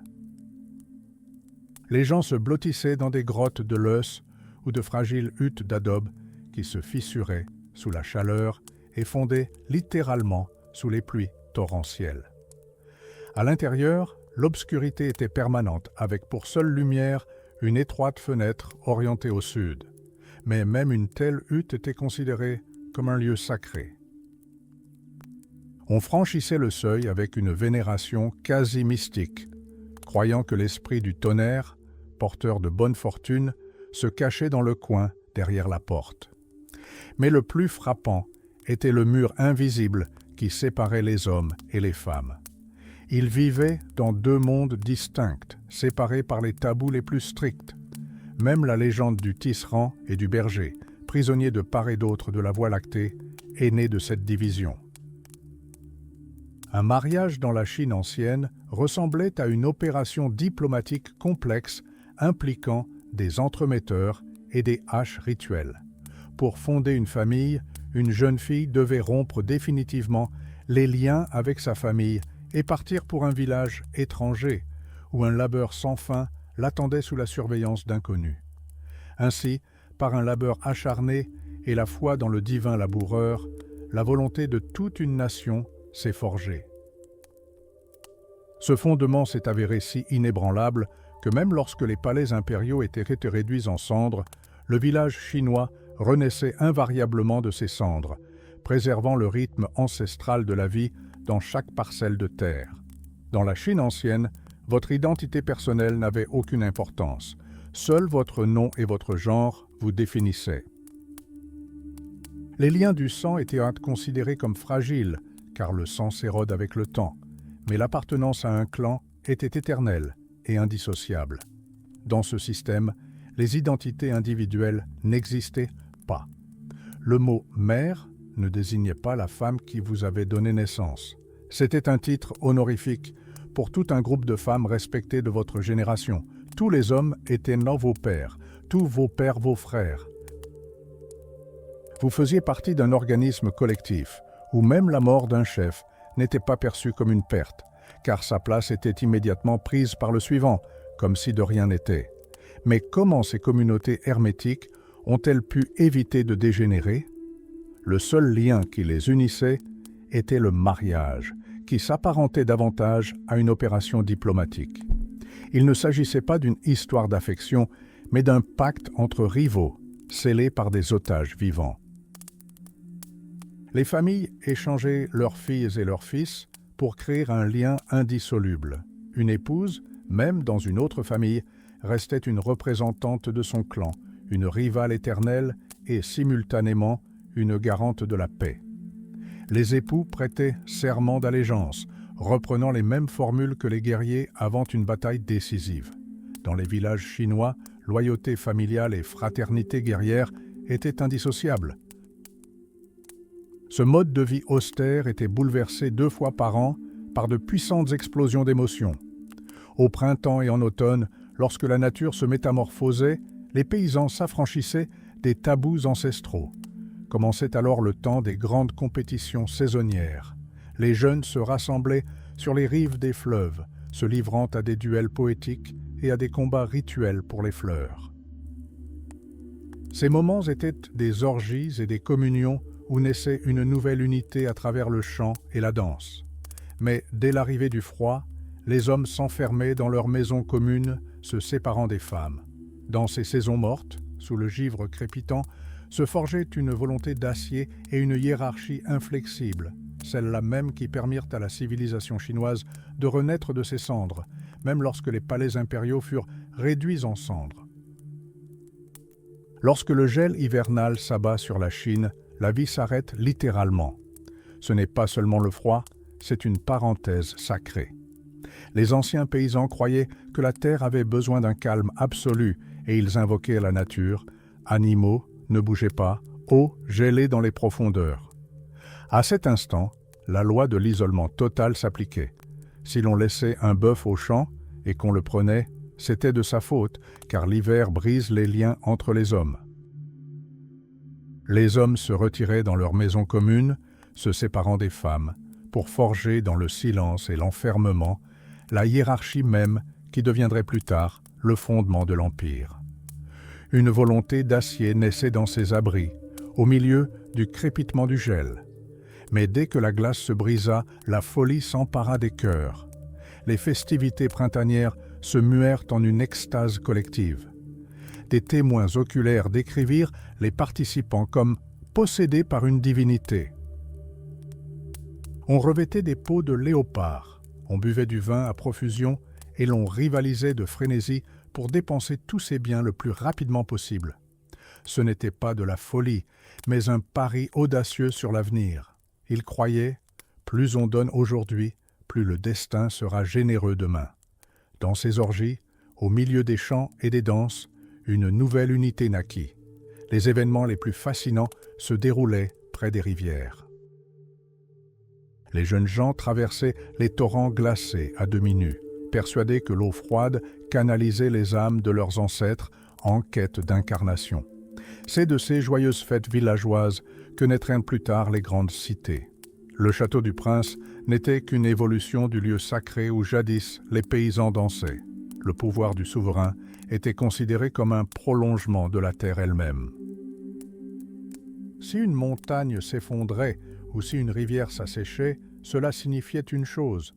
Les gens se blottissaient dans des grottes de l'os ou de fragiles huttes d'adobe qui se fissuraient sous la chaleur et fondaient littéralement sous les pluies torrentielles. À l'intérieur, l'obscurité était permanente, avec pour seule lumière une étroite fenêtre orientée au sud. Mais même une telle hutte était considérée comme un lieu sacré. On franchissait le seuil avec une vénération quasi mystique, croyant que l'esprit du tonnerre, porteur de bonne fortune, se cachait dans le coin derrière la porte. Mais le plus frappant était le mur invisible qui séparait les hommes et les femmes. Ils vivaient dans deux mondes distincts, séparés par les tabous les plus stricts. Même la légende du tisserand et du berger, prisonniers de part et d'autre de la Voie lactée, est née de cette division. Un mariage dans la Chine ancienne ressemblait à une opération diplomatique complexe impliquant des entremetteurs et des haches rituelles. Pour fonder une famille, une jeune fille devait rompre définitivement les liens avec sa famille et partir pour un village étranger, où un labeur sans fin l'attendait sous la surveillance d'inconnus. Ainsi, par un labeur acharné et la foi dans le divin laboureur, la volonté de toute une nation s'est forgée. Ce fondement s'est avéré si inébranlable que même lorsque les palais impériaux étaient réduits en cendres, le village chinois renaissait invariablement de ses cendres, préservant le rythme ancestral de la vie dans chaque parcelle de terre. Dans la Chine ancienne, votre identité personnelle n'avait aucune importance. Seul votre nom et votre genre vous définissaient. Les liens du sang étaient considérés comme fragiles, car le sang s'érode avec le temps, mais l'appartenance à un clan était éternelle et indissociable. Dans ce système, les identités individuelles n'existaient pas. Le mot « mère » ne désignait pas la femme qui vous avait donné naissance. C'était un titre honorifique pour tout un groupe de femmes respectées de votre génération. Tous les hommes étaient vos pères, tous vos pères vos frères. Vous faisiez partie d'un organisme collectif, où même la mort d'un chef n'était pas perçue comme une perte, car sa place était immédiatement prise par le suivant, comme si de rien n'était. Mais comment ces communautés hermétiques ont-elles pu éviter de dégénérer? Le seul lien qui les unissait était le mariage, qui s'apparentait davantage à une opération diplomatique. Il ne s'agissait pas d'une histoire d'affection, mais d'un pacte entre rivaux, scellé par des otages vivants. Les familles échangeaient leurs filles et leurs fils pour créer un lien indissoluble. Une épouse, même dans une autre famille, restait une représentante de son clan, une rivale éternelle et simultanément une garante de la paix. Les époux prêtaient serment d'allégeance, reprenant les mêmes formules que les guerriers avant une bataille décisive. Dans les villages chinois, loyauté familiale et fraternité guerrière étaient indissociables. Ce mode de vie austère était bouleversé 2 fois par an par de puissantes explosions d'émotions. Au printemps et en automne, lorsque la nature se métamorphosait, les paysans s'affranchissaient des tabous ancestraux. Commençait alors le temps des grandes compétitions saisonnières. Les jeunes se rassemblaient sur les rives des fleuves, se livrant à des duels poétiques et à des combats rituels pour les fleurs. Ces moments étaient des orgies et des communions où naissait une nouvelle unité à travers le chant et la danse. Mais dès l'arrivée du froid, les hommes s'enfermaient dans leurs maisons communes, se séparant des femmes. Dans ces saisons mortes, sous le givre crépitant, se forgeait une volonté d'acier et une hiérarchie inflexible, celles-là même qui permirent à la civilisation chinoise de renaître de ses cendres, même lorsque les palais impériaux furent réduits en cendres. Lorsque le gel hivernal s'abat sur la Chine, la vie s'arrête littéralement. Ce n'est pas seulement le froid, c'est une parenthèse sacrée. Les anciens paysans croyaient que la terre avait besoin d'un calme absolu et ils invoquaient la nature. Animaux, ne bougez pas, eau gelée dans les profondeurs. À cet instant, la loi de l'isolement total s'appliquait. Si l'on laissait un bœuf au champ et qu'on le prenait, c'était de sa faute, car l'hiver brise les liens entre les hommes. Les hommes se retiraient dans leur maison commune, se séparant des femmes, pour forger dans le silence et l'enfermement la hiérarchie même qui deviendrait plus tard le fondement de l'Empire. Une volonté d'acier naissait dans ces abris, au milieu du crépitement du gel. Mais dès que la glace se brisa, la folie s'empara des cœurs. Les festivités printanières se muèrent en une extase collective. Des témoins oculaires décrivirent les participants comme possédés par une divinité. On revêtait des peaux de léopard, on buvait du vin à profusion et l'on rivalisait de frénésie pour dépenser tous ses biens le plus rapidement possible. Ce n'était pas de la folie, mais un pari audacieux sur l'avenir. Ils croyaient, plus on donne aujourd'hui, plus le destin sera généreux demain. Dans ces orgies, au milieu des chants et des danses, une nouvelle unité naquit. Les événements les plus fascinants se déroulaient près des rivières. Les jeunes gens traversaient les torrents glacés à demi nus, persuadés que l'eau froide canalisait les âmes de leurs ancêtres en quête d'incarnation. C'est de ces joyeuses fêtes villageoises que naîtraient plus tard les grandes cités. Le château du prince n'était qu'une évolution du lieu sacré où jadis les paysans dansaient. Le pouvoir du souverain était considéré comme un prolongement de la terre elle-même. Si une montagne s'effondrait ou si une rivière s'asséchait, cela signifiait une chose: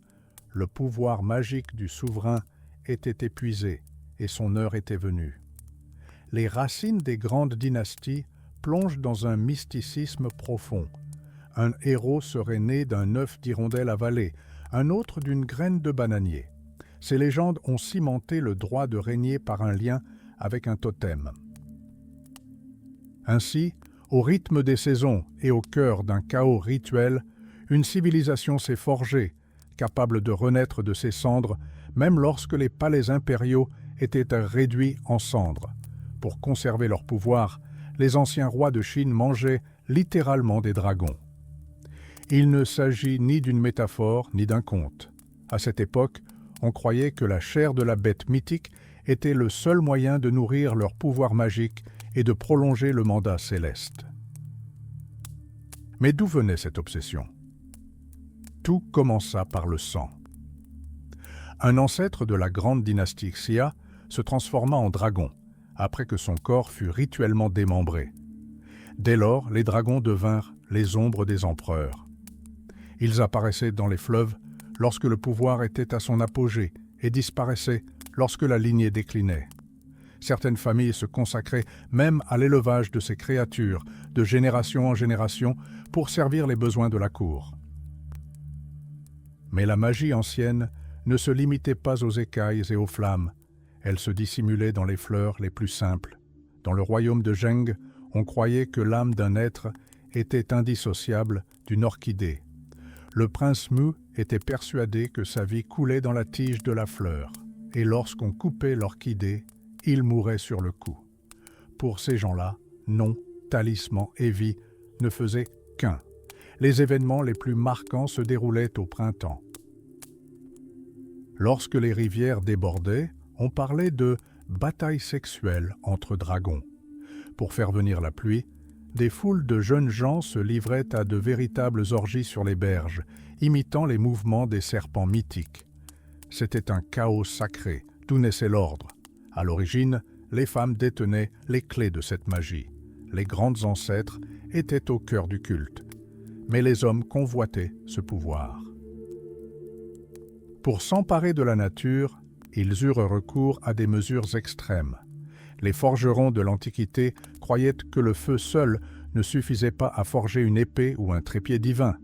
le pouvoir magique du souverain était épuisé et son heure était venue. Les racines des grandes dynasties plongent dans un mysticisme profond. Un héros serait né d'un œuf d'hirondelle avalé, un autre d'une graine de bananier. Ces légendes ont cimenté le droit de régner par un lien avec un totem. Ainsi, au rythme des saisons et au cœur d'un chaos rituel, une civilisation s'est forgée, capable de renaître de ses cendres, même lorsque les palais impériaux étaient réduits en cendres. Pour conserver leur pouvoir, les anciens rois de Chine mangeaient littéralement des dragons. Il ne s'agit ni d'une métaphore ni d'un conte. À cette époque, on croyait que la chair de la bête mythique était le seul moyen de nourrir leur pouvoir magique et de prolonger le mandat céleste. Mais d'où venait cette obsession? Tout commença par le sang. Un ancêtre de la grande dynastie Xia se transforma en dragon, après que son corps fut rituellement démembré. Dès lors, les dragons devinrent les ombres des empereurs. Ils apparaissaient dans les fleuves lorsque le pouvoir était à son apogée et disparaissaient lorsque la lignée déclinait. Certaines familles se consacraient même à l'élevage de ces créatures, de génération en génération, pour servir les besoins de la cour. Mais la magie ancienne ne se limitait pas aux écailles et aux flammes, elle se dissimulait dans les fleurs les plus simples. Dans le royaume de Zheng, on croyait que l'âme d'un être était indissociable d'une orchidée. Le prince Mu était persuadé que sa vie coulait dans la tige de la fleur, et lorsqu'on coupait l'orchidée, il mourait sur le coup. Pour ces gens-là, nom, talisman et vie ne faisaient qu'un. Les événements les plus marquants se déroulaient au printemps. Lorsque les rivières débordaient, on parlait de bataille sexuelle entre dragons. Pour faire venir la pluie, des foules de jeunes gens se livraient à de véritables orgies sur les berges, imitant les mouvements des serpents mythiques. C'était un chaos sacré, d'où naissait l'ordre. À l'origine, les femmes détenaient les clés de cette magie. Les grandes ancêtres étaient au cœur du culte. Mais les hommes convoitaient ce pouvoir. Pour s'emparer de la nature, ils eurent recours à des mesures extrêmes. Les forgerons de l'Antiquité croyaient que le feu seul ne suffisait pas à forger une épée ou un trépied divin.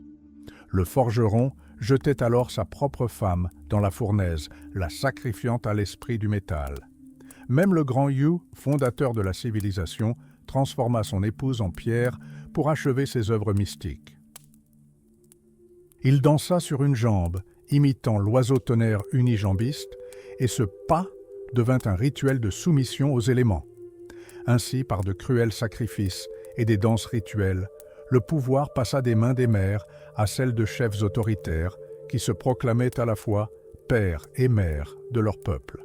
Le forgeron jetait alors sa propre femme dans la fournaise, la sacrifiant à l'esprit du métal. Même le grand Yu, fondateur de la civilisation, transforma son épouse en pierre pour achever ses œuvres mystiques. Il dansa sur une jambe, imitant l'oiseau tonnerre unijambiste, et ce pas devint un rituel de soumission aux éléments. Ainsi, par de cruels sacrifices et des danses rituelles, le pouvoir passa des mains des mères à celles de chefs autoritaires qui se proclamaient à la fois pères et mères de leur peuple.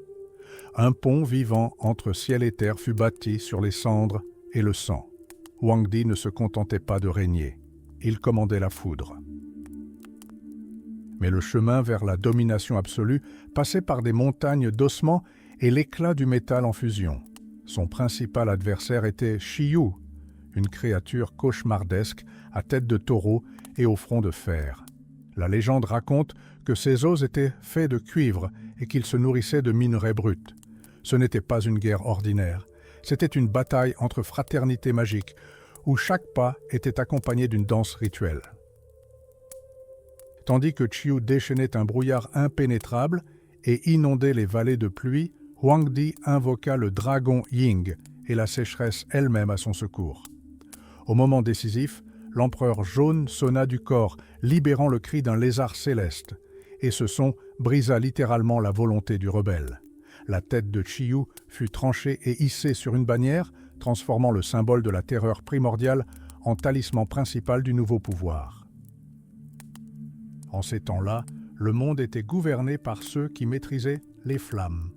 Un pont vivant entre ciel et terre fut bâti sur les cendres et le sang. Wang Di ne se contentait pas de régner, il commandait la foudre. Mais le chemin vers la domination absolue passait par des montagnes d'ossements et l'éclat du métal en fusion. Son principal adversaire était Shiyu, une créature cauchemardesque à tête de taureau et au front de fer. La légende raconte que ses os étaient faits de cuivre et qu'il se nourrissait de minerais bruts. Ce n'était pas une guerre ordinaire, c'était une bataille entre fraternités magiques où chaque pas était accompagné d'une danse rituelle. Tandis que Chiu déchaînait un brouillard impénétrable et inondait les vallées de pluie, Huangdi invoqua le dragon Ying et la sécheresse elle-même à son secours. Au moment décisif, l'empereur jaune sonna du corps, libérant le cri d'un lézard céleste, et ce son brisa littéralement la volonté du rebelle. La tête de Chiu fut tranchée et hissée sur une bannière, transformant le symbole de la terreur primordiale en talisman principal du nouveau pouvoir. En ces temps-là, le monde était gouverné par ceux qui maîtrisaient les flammes.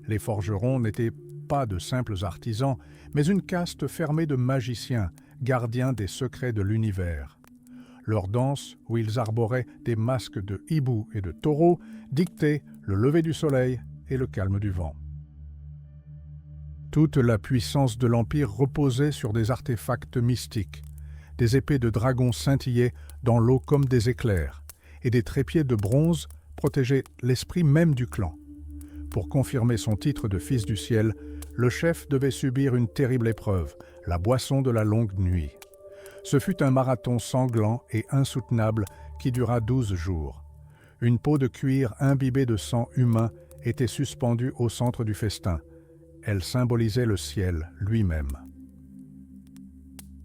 Les forgerons n'étaient pas de simples artisans, mais une caste fermée de magiciens, gardiens des secrets de l'univers. Leur danse, où ils arboraient des masques de hibou et de taureau, dictait le lever du soleil et le calme du vent. Toute la puissance de l'Empire reposait sur des artefacts mystiques. Des épées de dragon scintillaient dans l'eau comme des éclairs, et des trépieds de bronze protégeaient l'esprit même du clan. Pour confirmer son titre de fils du ciel, le chef devait subir une terrible épreuve, la boisson de la longue nuit. Ce fut un marathon sanglant et insoutenable qui dura 12 jours. Une peau de cuir imbibée de sang humain était suspendue au centre du festin. Elle symbolisait le ciel lui-même.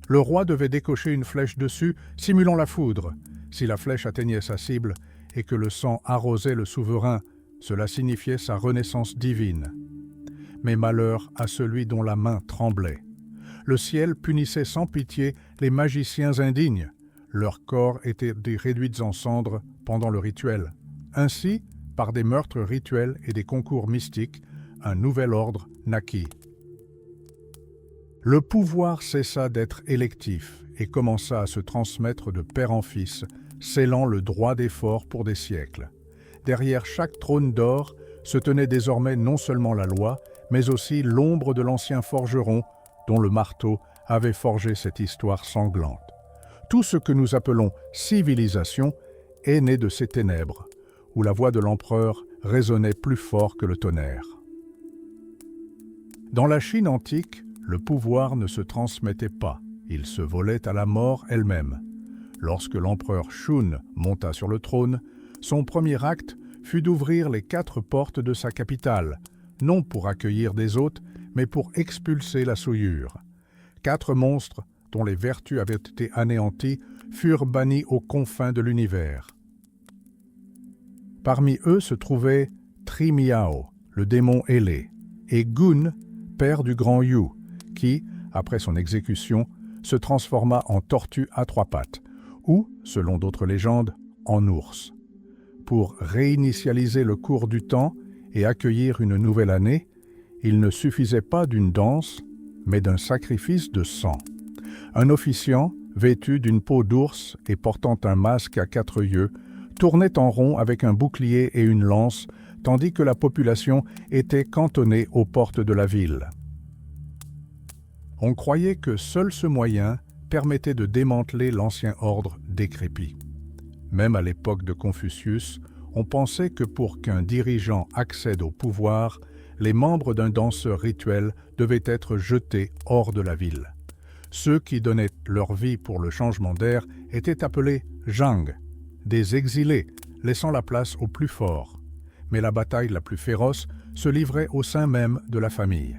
Le roi devait décocher une flèche dessus, simulant la foudre. Si la flèche atteignait sa cible et que le sang arrosait le souverain, cela signifiait sa renaissance divine. Mais malheur à celui dont la main tremblait. Le ciel punissait sans pitié les magiciens indignes. Leurs corps étaient réduits en cendres pendant le rituel. Ainsi, par des meurtres rituels et des concours mystiques, un nouvel ordre naquit. Le pouvoir cessa d'être électif et commença à se transmettre de père en fils, scellant le droit d'effort pour des siècles. Derrière chaque trône d'or se tenait désormais non seulement la loi, mais aussi l'ombre de l'ancien forgeron dont le marteau avait forgé cette histoire sanglante. Tout ce que nous appelons civilisation est né de ces ténèbres, où la voix de l'empereur résonnait plus fort que le tonnerre. Dans la Chine antique, le pouvoir ne se transmettait pas, il se volait à la mort elle-même. Lorsque l'empereur Shun monta sur le trône, son premier acte fut d'ouvrir les 4 portes de sa capitale, non pour accueillir des hôtes, mais pour expulser la souillure. 4 monstres, dont les vertus avaient été anéanties, furent bannis aux confins de l'univers. Parmi eux se trouvait Trimiao, le démon ailé, et Gun, père du grand Yu, qui, après son exécution, se transforma en tortue à 3 pattes, ou, selon d'autres légendes, en ours. Pour réinitialiser le cours du temps et accueillir une nouvelle année, il ne suffisait pas d'une danse, mais d'un sacrifice de sang. Un officiant, vêtu d'une peau d'ours et portant un masque à 4 yeux, tournait en rond avec un bouclier et une lance, tandis que la population était cantonnée aux portes de la ville. On croyait que seul ce moyen permettait de démanteler l'ancien ordre décrépit. Même à l'époque de Confucius, on pensait que pour qu'un dirigeant accède au pouvoir, les membres d'un danseur rituel devaient être jetés hors de la ville. Ceux qui donnaient leur vie pour le changement d'air étaient appelés zhang, des exilés, laissant la place aux plus forts. Mais la bataille la plus féroce se livrait au sein même de la famille.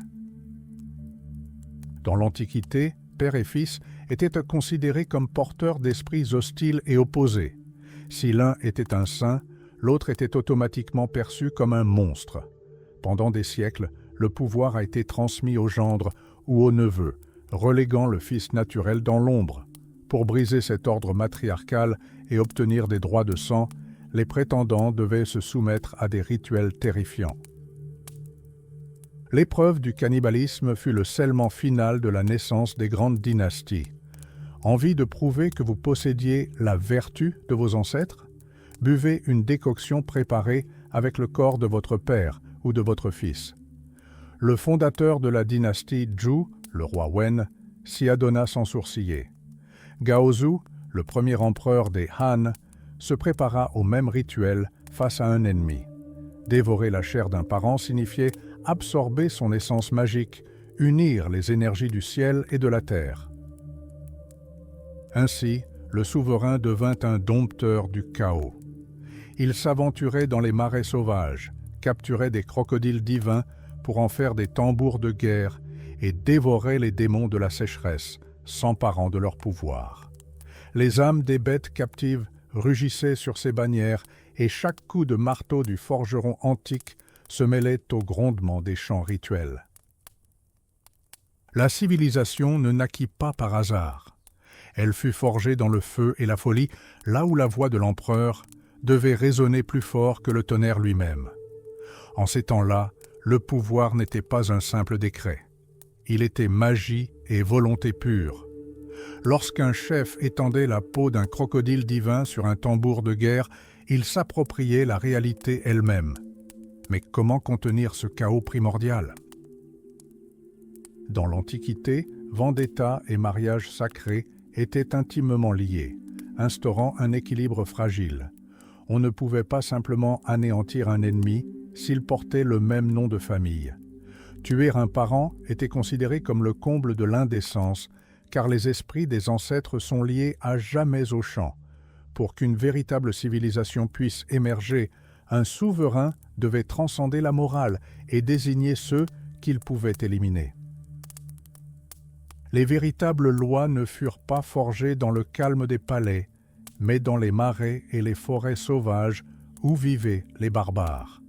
Dans l'Antiquité, père et fils étaient considérés comme porteurs d'esprits hostiles et opposés. Si l'un était un saint, l'autre était automatiquement perçu comme un monstre. Pendant des siècles, le pouvoir a été transmis au gendre ou au neveu, reléguant le fils naturel dans l'ombre. Pour briser cet ordre matriarcal et obtenir des droits de sang, les prétendants devaient se soumettre à des rituels terrifiants. L'épreuve du cannibalisme fut le scellement final de la naissance des grandes dynasties. Envie de prouver que vous possédiez la vertu de vos ancêtres? Buvez une décoction préparée avec le corps de votre père ou de votre fils. Le fondateur de la dynastie Zhou, le roi Wen, s'y adonna sans sourciller. Gaozu, le premier empereur des Han, se prépara au même rituel face à un ennemi. Dévorer la chair d'un parent signifiait absorber son essence magique, unir les énergies du ciel et de la terre. Ainsi, le souverain devint un dompteur du chaos. Il s'aventurait dans les marais sauvages, capturait des crocodiles divins pour en faire des tambours de guerre et dévorait les démons de la sécheresse, s'emparant de leur pouvoir. Les âmes des bêtes captives rugissaient sur ses bannières et chaque coup de marteau du forgeron antique se mêlait au grondement des chants rituels. La civilisation ne naquit pas par hasard. Elle fut forgée dans le feu et la folie, là où la voix de l'empereur devait résonner plus fort que le tonnerre lui-même. En ces temps-là, le pouvoir n'était pas un simple décret. Il était magie et volonté pure. Lorsqu'un chef étendait la peau d'un crocodile divin sur un tambour de guerre, il s'appropriait la réalité elle-même. Mais comment contenir ce chaos primordial? Dans l'Antiquité, vendetta et mariage sacré étaient intimement liés, instaurant un équilibre fragile. On ne pouvait pas simplement anéantir un ennemi s'il portait le même nom de famille. Tuer un parent était considéré comme le comble de l'indécence, car les esprits des ancêtres sont liés à jamais au champ. Pour qu'une véritable civilisation puisse émerger, un souverain devait transcender la morale et désigner ceux qu'il pouvait éliminer. Les véritables lois ne furent pas forgées dans le calme des palais, mais dans les marais et les forêts sauvages où vivaient les barbares.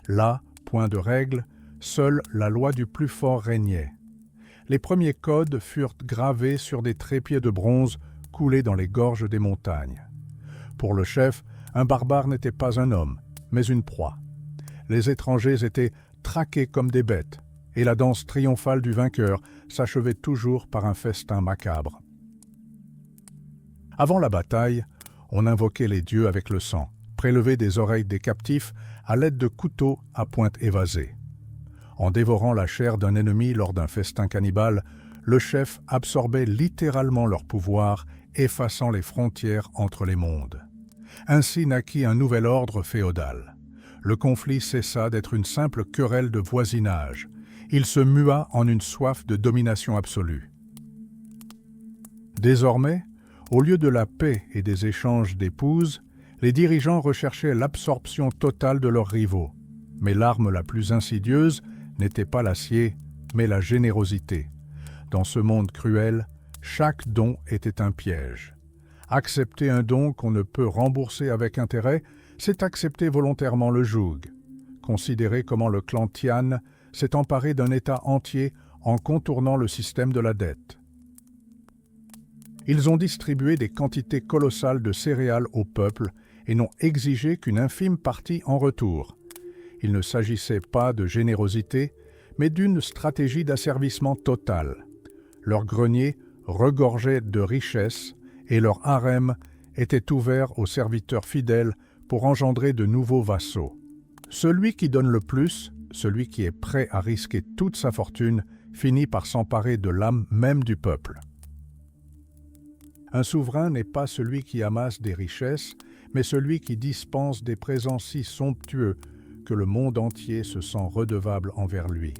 Là, point de règle, seule la loi du plus fort régnait. Les premiers codes furent gravés sur des trépieds de bronze coulés dans les gorges des montagnes. Pour le chef, un barbare n'était pas un homme, mais une proie. Les étrangers étaient traqués comme des bêtes, et la danse triomphale du vainqueur s'achevait toujours par un festin macabre. Avant la bataille, on invoquait les dieux avec le sang, prélevé des oreilles des captifs à l'aide de couteaux à pointe évasée. En dévorant la chair d'un ennemi lors d'un festin cannibale, le chef absorbait littéralement leur pouvoir, effaçant les frontières entre les mondes. Ainsi naquit un nouvel ordre féodal. Le conflit cessa d'être une simple querelle de voisinage. Il se mua en une soif de domination absolue. Désormais, au lieu de la paix et des échanges d'épouses, les dirigeants recherchaient l'absorption totale de leurs rivaux. Mais l'arme la plus insidieuse n'était pas l'acier, mais la générosité. Dans ce monde cruel, chaque don était un piège. Accepter un don qu'on ne peut rembourser avec intérêt, c'est accepter volontairement le joug. Considérez comment le clan Tian s'est emparé d'un État entier en contournant le système de la dette. Ils ont distribué des quantités colossales de céréales au peuple et n'ont exigé qu'une infime partie en retour. Il ne s'agissait pas de générosité, mais d'une stratégie d'asservissement total. Leurs greniers regorgeaient de richesses et leur harem était ouvert aux serviteurs fidèles pour engendrer de nouveaux vassaux. Celui qui donne le plus, celui qui est prêt à risquer toute sa fortune, finit par s'emparer de l'âme même du peuple. Un souverain n'est pas celui qui amasse des richesses, mais celui qui dispense des présents si somptueux que le monde entier se sent redevable envers lui.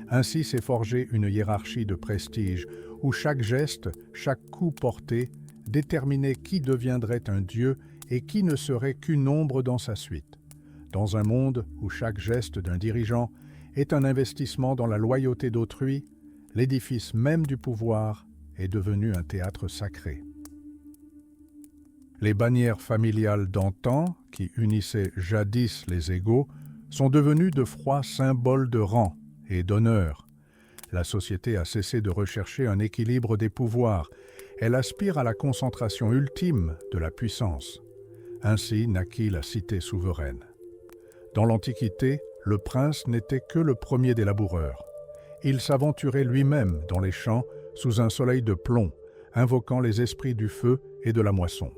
Ainsi s'est forgée une hiérarchie de prestige, où chaque geste, chaque coup porté, déterminait qui deviendrait un dieu et qui ne serait qu'une ombre dans sa suite. Dans un monde où chaque geste d'un dirigeant est un investissement dans la loyauté d'autrui, l'édifice même du pouvoir est devenu un théâtre sacré. Les bannières familiales d'antan, qui unissaient jadis les égaux, sont devenues de froids symboles de rang et d'honneur. La société a cessé de rechercher un équilibre des pouvoirs. Elle aspire à la concentration ultime de la puissance. Ainsi naquit la cité souveraine. Dans l'Antiquité, le prince n'était que le premier des laboureurs. Il s'aventurait lui-même dans les champs sous un soleil de plomb, invoquant les esprits du feu et de la moisson.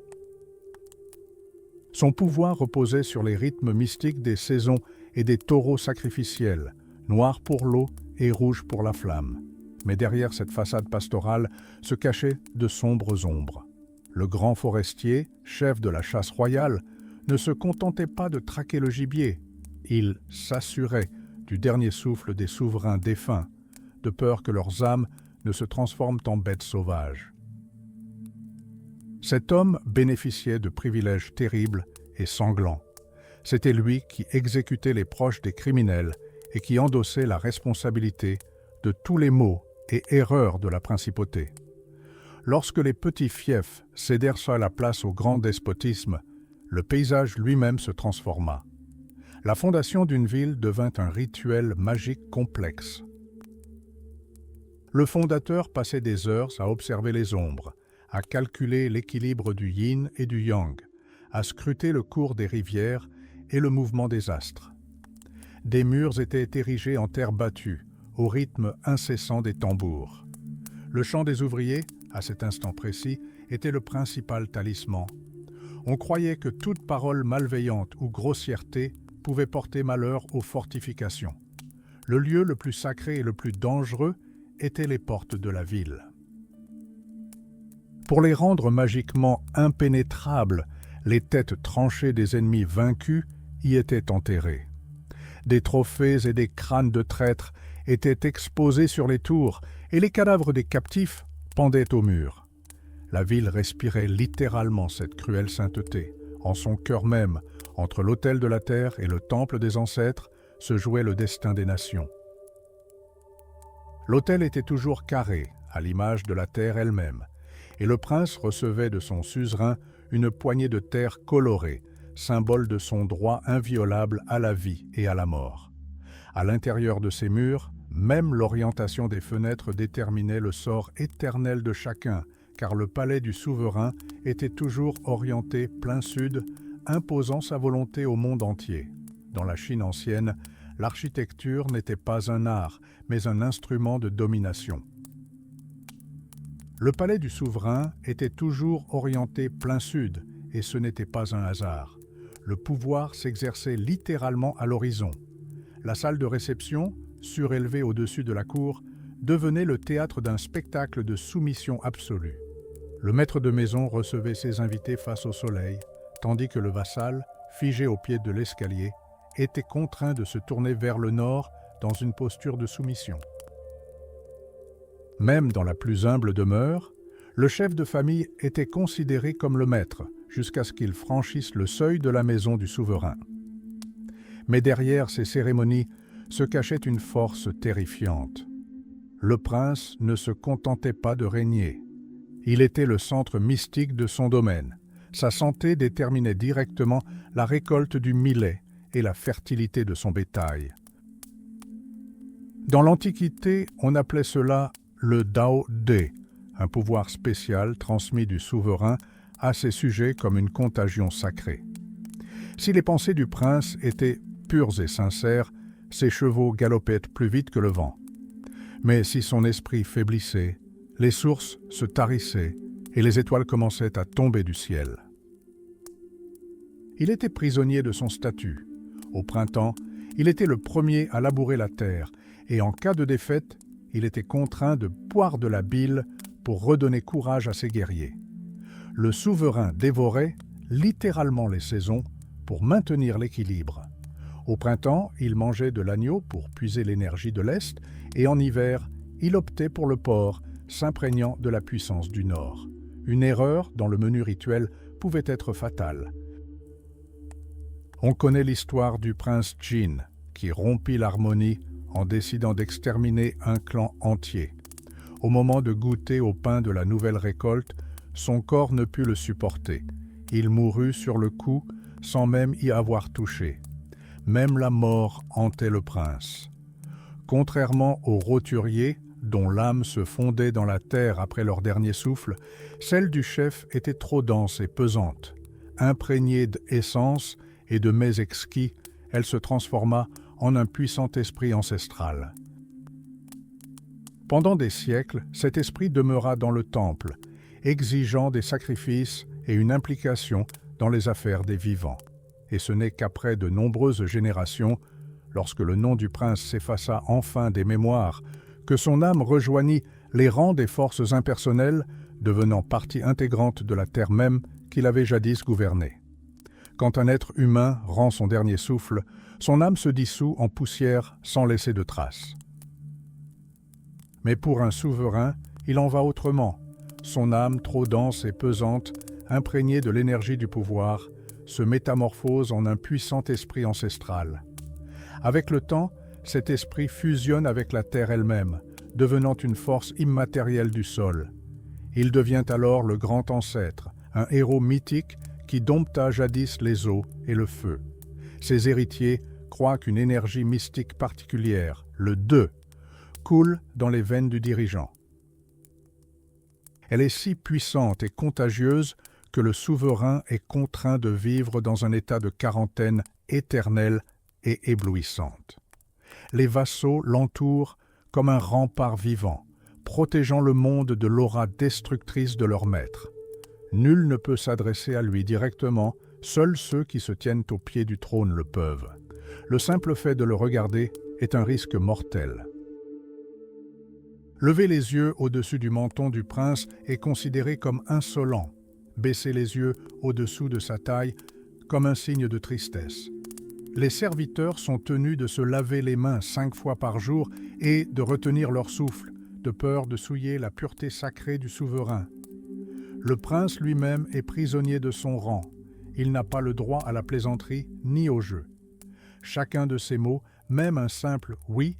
Son pouvoir reposait sur les rythmes mystiques des saisons et des taureaux sacrificiels, noirs pour l'eau et rouges pour la flamme. Mais derrière cette façade pastorale se cachaient de sombres ombres. Le grand forestier, chef de la chasse royale, ne se contentait pas de traquer le gibier. Il s'assurait du dernier souffle des souverains défunts, de peur que leurs âmes ne se transforment en bêtes sauvages. Cet homme bénéficiait de privilèges terribles et sanglants. C'était lui qui exécutait les proches des criminels et qui endossait la responsabilité de tous les maux et erreurs de la principauté. Lorsque les petits fiefs cédèrent seule la place au grand despotisme, le paysage lui-même se transforma. La fondation d'une ville devint un rituel magique complexe. Le fondateur passait des heures à observer les ombres, à calculer l'équilibre du yin et du yang, à scruter le cours des rivières et le mouvement des astres. Des murs étaient érigés en terre battue, au rythme incessant des tambours. Le chant des ouvriers, à cet instant précis, était le principal talisman. On croyait que toute parole malveillante ou grossièreté pouvait porter malheur aux fortifications. Le lieu le plus sacré et le plus dangereux étaient les portes de la ville. Pour les rendre magiquement impénétrables, les têtes tranchées des ennemis vaincus y étaient enterrées. Des trophées et des crânes de traîtres étaient exposés sur les tours et les cadavres des captifs pendaient aux murs. La ville respirait littéralement cette cruelle sainteté. En son cœur même, entre l'autel de la terre et le temple des ancêtres, se jouait le destin des nations. L'autel était toujours carré, à l'image de la terre elle-même, et le prince recevait de son suzerain une poignée de terre colorée, symbole de son droit inviolable à la vie et à la mort. À l'intérieur de ces murs, même l'orientation des fenêtres déterminait le sort éternel de chacun, car le palais du souverain était toujours orienté plein sud, imposant sa volonté au monde entier. Dans la Chine ancienne, l'architecture n'était pas un art, mais un instrument de domination. Le palais du souverain était toujours orienté plein sud, et ce n'était pas un hasard. Le pouvoir s'exerçait littéralement à l'horizon. La salle de réception, surélevée au-dessus de la cour, devenait le théâtre d'un spectacle de soumission absolue. Le maître de maison recevait ses invités face au soleil, tandis que le vassal, figé au pied de l'escalier, était contraint de se tourner vers le nord dans une posture de soumission. Même dans la plus humble demeure, le chef de famille était considéré comme le maître, jusqu'à ce qu'il franchisse le seuil de la maison du souverain. Mais derrière ces cérémonies se cachait une force terrifiante. Le prince ne se contentait pas de régner. Il était le centre mystique de son domaine. Sa santé déterminait directement la récolte du millet et la fertilité de son bétail. Dans l'Antiquité, on appelait cela le Dao De, un pouvoir spécial transmis du souverain à ses sujets comme une contagion sacrée. Si les pensées du prince étaient pures et sincères, ses chevaux galopaient plus vite que le vent. Mais si son esprit faiblissait, les sources se tarissaient et les étoiles commençaient à tomber du ciel. Il était prisonnier de son statut. Au printemps, il était le premier à labourer la terre et en cas de défaite, il était contraint de boire de la bile pour redonner courage à ses guerriers. Le souverain dévorait littéralement les saisons pour maintenir l'équilibre. Au printemps, il mangeait de l'agneau pour puiser l'énergie de l'Est et en hiver, il optait pour le porc, s'imprégnant de la puissance du Nord. Une erreur dans le menu rituel pouvait être fatale. On connaît l'histoire du prince Jin, qui rompit l'harmonie en décidant d'exterminer un clan entier. Au moment de goûter au pain de la nouvelle récolte, son corps ne put le supporter. Il mourut sur le coup sans même y avoir touché. Même la mort hantait le prince. Contrairement aux roturiers, dont l'âme se fondait dans la terre après leur dernier souffle, celle du chef était trop dense et pesante. Imprégnée d'essence et de mets exquis, elle se transforma en un puissant esprit ancestral. Pendant des siècles, cet esprit demeura dans le temple, exigeant des sacrifices et une implication dans les affaires des vivants. Et ce n'est qu'après de nombreuses générations, lorsque le nom du prince s'effaça enfin des mémoires, que son âme rejoignit les rangs des forces impersonnelles, devenant partie intégrante de la terre même qu'il avait jadis gouvernée. Quand un être humain rend son dernier souffle, son âme se dissout en poussière sans laisser de traces. Mais pour un souverain, il en va autrement. Son âme, trop dense et pesante, imprégnée de l'énergie du pouvoir, se métamorphose en un puissant esprit ancestral. Avec le temps, cet esprit fusionne avec la terre elle-même, devenant une force immatérielle du sol. Il devient alors le grand ancêtre, un héros mythique qui dompta jadis les eaux et le feu. Ses héritiers croient qu'une énergie mystique particulière, le Deux, coule dans les veines du dirigeant. Elle est si puissante et contagieuse que le souverain est contraint de vivre dans un état de quarantaine éternelle et éblouissante. Les vassaux l'entourent comme un rempart vivant, protégeant le monde de l'aura destructrice de leur maître. Nul ne peut s'adresser à lui directement, seuls ceux qui se tiennent au pied du trône le peuvent. Le simple fait de le regarder est un risque mortel. Lever les yeux au-dessus du menton du prince est considéré comme insolent, baisser les yeux au-dessous de sa taille comme un signe de tristesse. Les serviteurs sont tenus de se laver les mains 5 fois par jour et de retenir leur souffle, de peur de souiller la pureté sacrée du souverain. Le prince lui-même est prisonnier de son rang. Il n'a pas le droit à la plaisanterie ni au jeu. Chacun de ces mots, même un simple « oui »,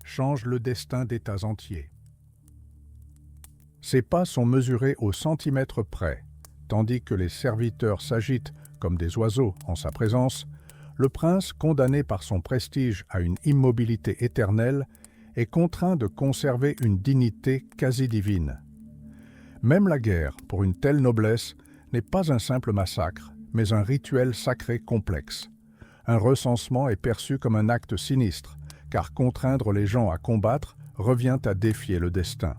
change le destin d'États entiers. Ses pas sont mesurés au centimètre près, tandis que les serviteurs s'agitent comme des oiseaux en sa présence. Le prince, condamné par son prestige à une immobilité éternelle, est contraint de conserver une dignité quasi divine. Même la guerre, pour une telle noblesse, n'est pas un simple massacre, mais un rituel sacré complexe. Un recensement est perçu comme un acte sinistre, car contraindre les gens à combattre revient à défier le destin.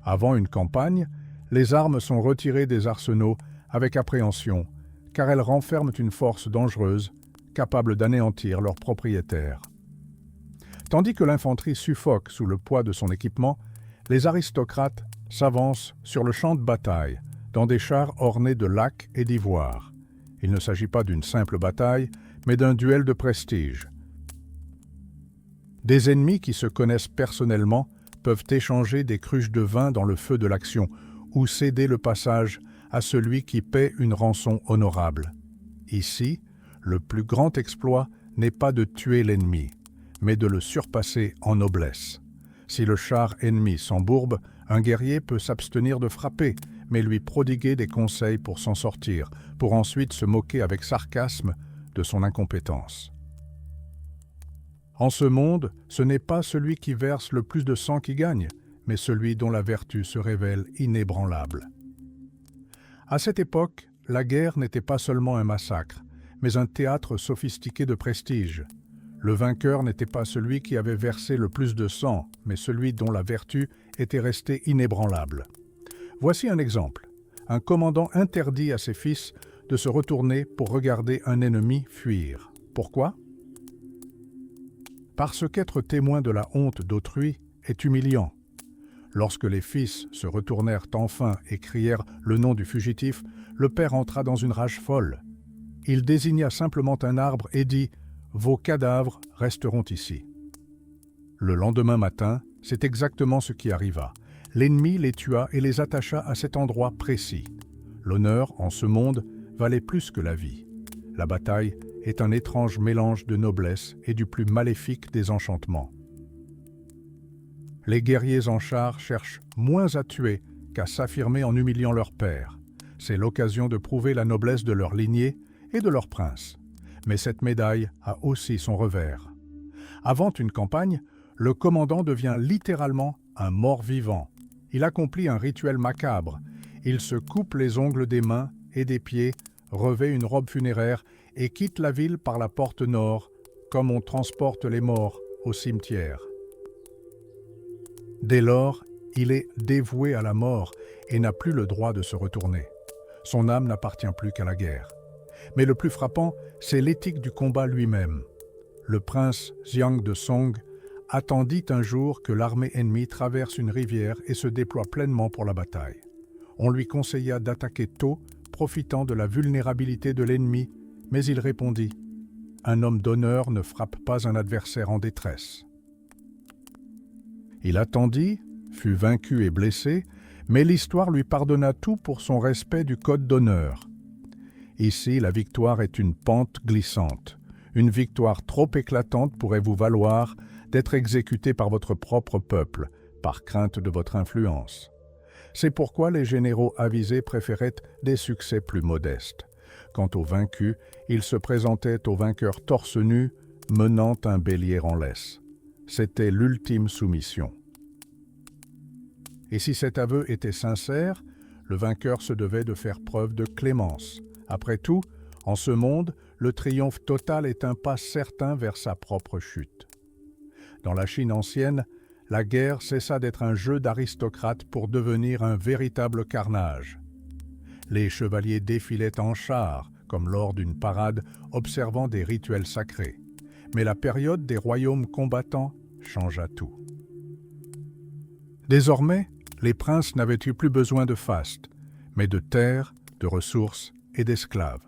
Avant une campagne, les armes sont retirées des arsenaux avec appréhension, car elles renferment une force dangereuse, capable d'anéantir leurs propriétaires. Tandis que l'infanterie suffoque sous le poids de son équipement, les aristocrates s'avancent sur le champ de bataille, dans des chars ornés de lacs et d'ivoire. Il ne s'agit pas d'une simple bataille, mais d'un duel de prestige. Des ennemis qui se connaissent personnellement peuvent échanger des cruches de vin dans le feu de l'action ou céder le passage à celui qui paie une rançon honorable. Ici, le plus grand exploit n'est pas de tuer l'ennemi, mais de le surpasser en noblesse. Si le char ennemi s'embourbe, un guerrier peut s'abstenir de frapper, mais lui prodiguer des conseils pour s'en sortir, pour ensuite se moquer avec sarcasme de son incompétence. En ce monde, ce n'est pas celui qui verse le plus de sang qui gagne, mais celui dont la vertu se révèle inébranlable. À cette époque, la guerre n'était pas seulement un massacre, mais un théâtre sophistiqué de prestige. Le vainqueur n'était pas celui qui avait versé le plus de sang, mais celui dont la vertu était restée inébranlable. Voici un exemple. Un commandant interdit à ses fils de se retourner pour regarder un ennemi fuir. Pourquoi ? Parce qu'être témoin de la honte d'autrui est humiliant. Lorsque les fils se retournèrent enfin et crièrent le nom du fugitif, le père entra dans une rage folle. Il désigna simplement un arbre et dit « Vos cadavres resteront ici ». Le lendemain matin, c'est exactement ce qui arriva. L'ennemi les tua et les attacha à cet endroit précis. L'honneur, en ce monde, valait plus que la vie. La bataille est un étrange mélange de noblesse et du plus maléfique des enchantements. Les guerriers en char cherchent moins à tuer qu'à s'affirmer en humiliant leur père. C'est l'occasion de prouver la noblesse de leur lignée et de leur prince. Mais cette médaille a aussi son revers. Avant une campagne, le commandant devient littéralement un mort-vivant. Il accomplit un rituel macabre. Il se coupe les ongles des mains et des pieds, revêt une robe funéraire et quitte la ville par la porte nord, comme on transporte les morts au cimetière. Dès lors, il est dévoué à la mort et n'a plus le droit de se retourner. Son âme n'appartient plus qu'à la guerre. Mais le plus frappant, c'est l'éthique du combat lui-même. Le prince Xiang de Song attendit un jour que l'armée ennemie traverse une rivière et se déploie pleinement pour la bataille. On lui conseilla d'attaquer tôt, profitant de la vulnérabilité de l'ennemi, mais il répondit « Un homme d'honneur ne frappe pas un adversaire en détresse ». Il attendit, fut vaincu et blessé, mais l'histoire lui pardonna tout pour son respect du code d'honneur. Ici, la victoire est une pente glissante. Une victoire trop éclatante pourrait vous valoir d'être exécuté par votre propre peuple, par crainte de votre influence. C'est pourquoi les généraux avisés préféraient des succès plus modestes. Quant aux vaincus, ils se présentaient aux vainqueurs torse nu, menant un bélier en laisse. C'était l'ultime soumission. Et si cet aveu était sincère, le vainqueur se devait de faire preuve de clémence. Après tout, en ce monde, le triomphe total est un pas certain vers sa propre chute. Dans la Chine ancienne, la guerre cessa d'être un jeu d'aristocrates pour devenir un véritable carnage. Les chevaliers défilaient en chars, comme lors d'une parade, observant des rituels sacrés. Mais la période des royaumes combattants changea tout. Désormais, les princes n'avaient eu plus besoin de faste, mais de terres, de ressources et d'esclaves.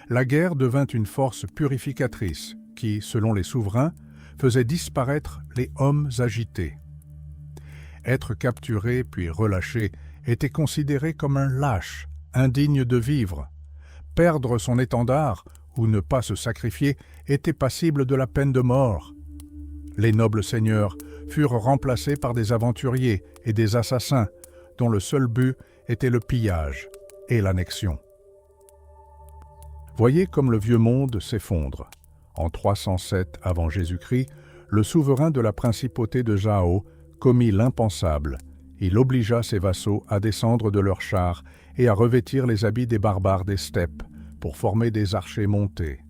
La guerre devint une force purificatrice qui, selon les souverains, faisait disparaître les hommes agités. Être capturé puis relâché était considéré comme un lâche, indigne de vivre. Perdre son étendard ou ne pas se sacrifier était passible de la peine de mort. Les nobles seigneurs furent remplacés par des aventuriers et des assassins dont le seul but était le pillage et l'annexion. Voyez comme le vieux monde s'effondre. En 307 avant Jésus-Christ, le souverain de la principauté de Zhao commit l'impensable. Il obligea ses vassaux à descendre de leurs chars et à revêtir les habits des barbares des steppes pour former des archers montés.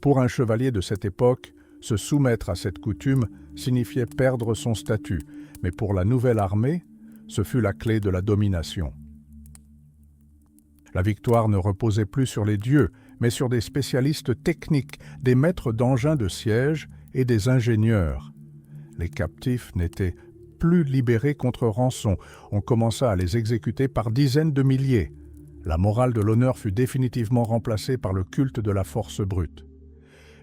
Pour un chevalier de cette époque, se soumettre à cette coutume signifiait perdre son statut, mais pour la nouvelle armée, ce fut la clé de la domination. La victoire ne reposait plus sur les dieux, mais sur des spécialistes techniques, des maîtres d'engins de siège et des ingénieurs. Les captifs n'étaient plus libérés contre rançon, on commença à les exécuter par dizaines de milliers. La morale de l'honneur fut définitivement remplacée par le culte de la force brute.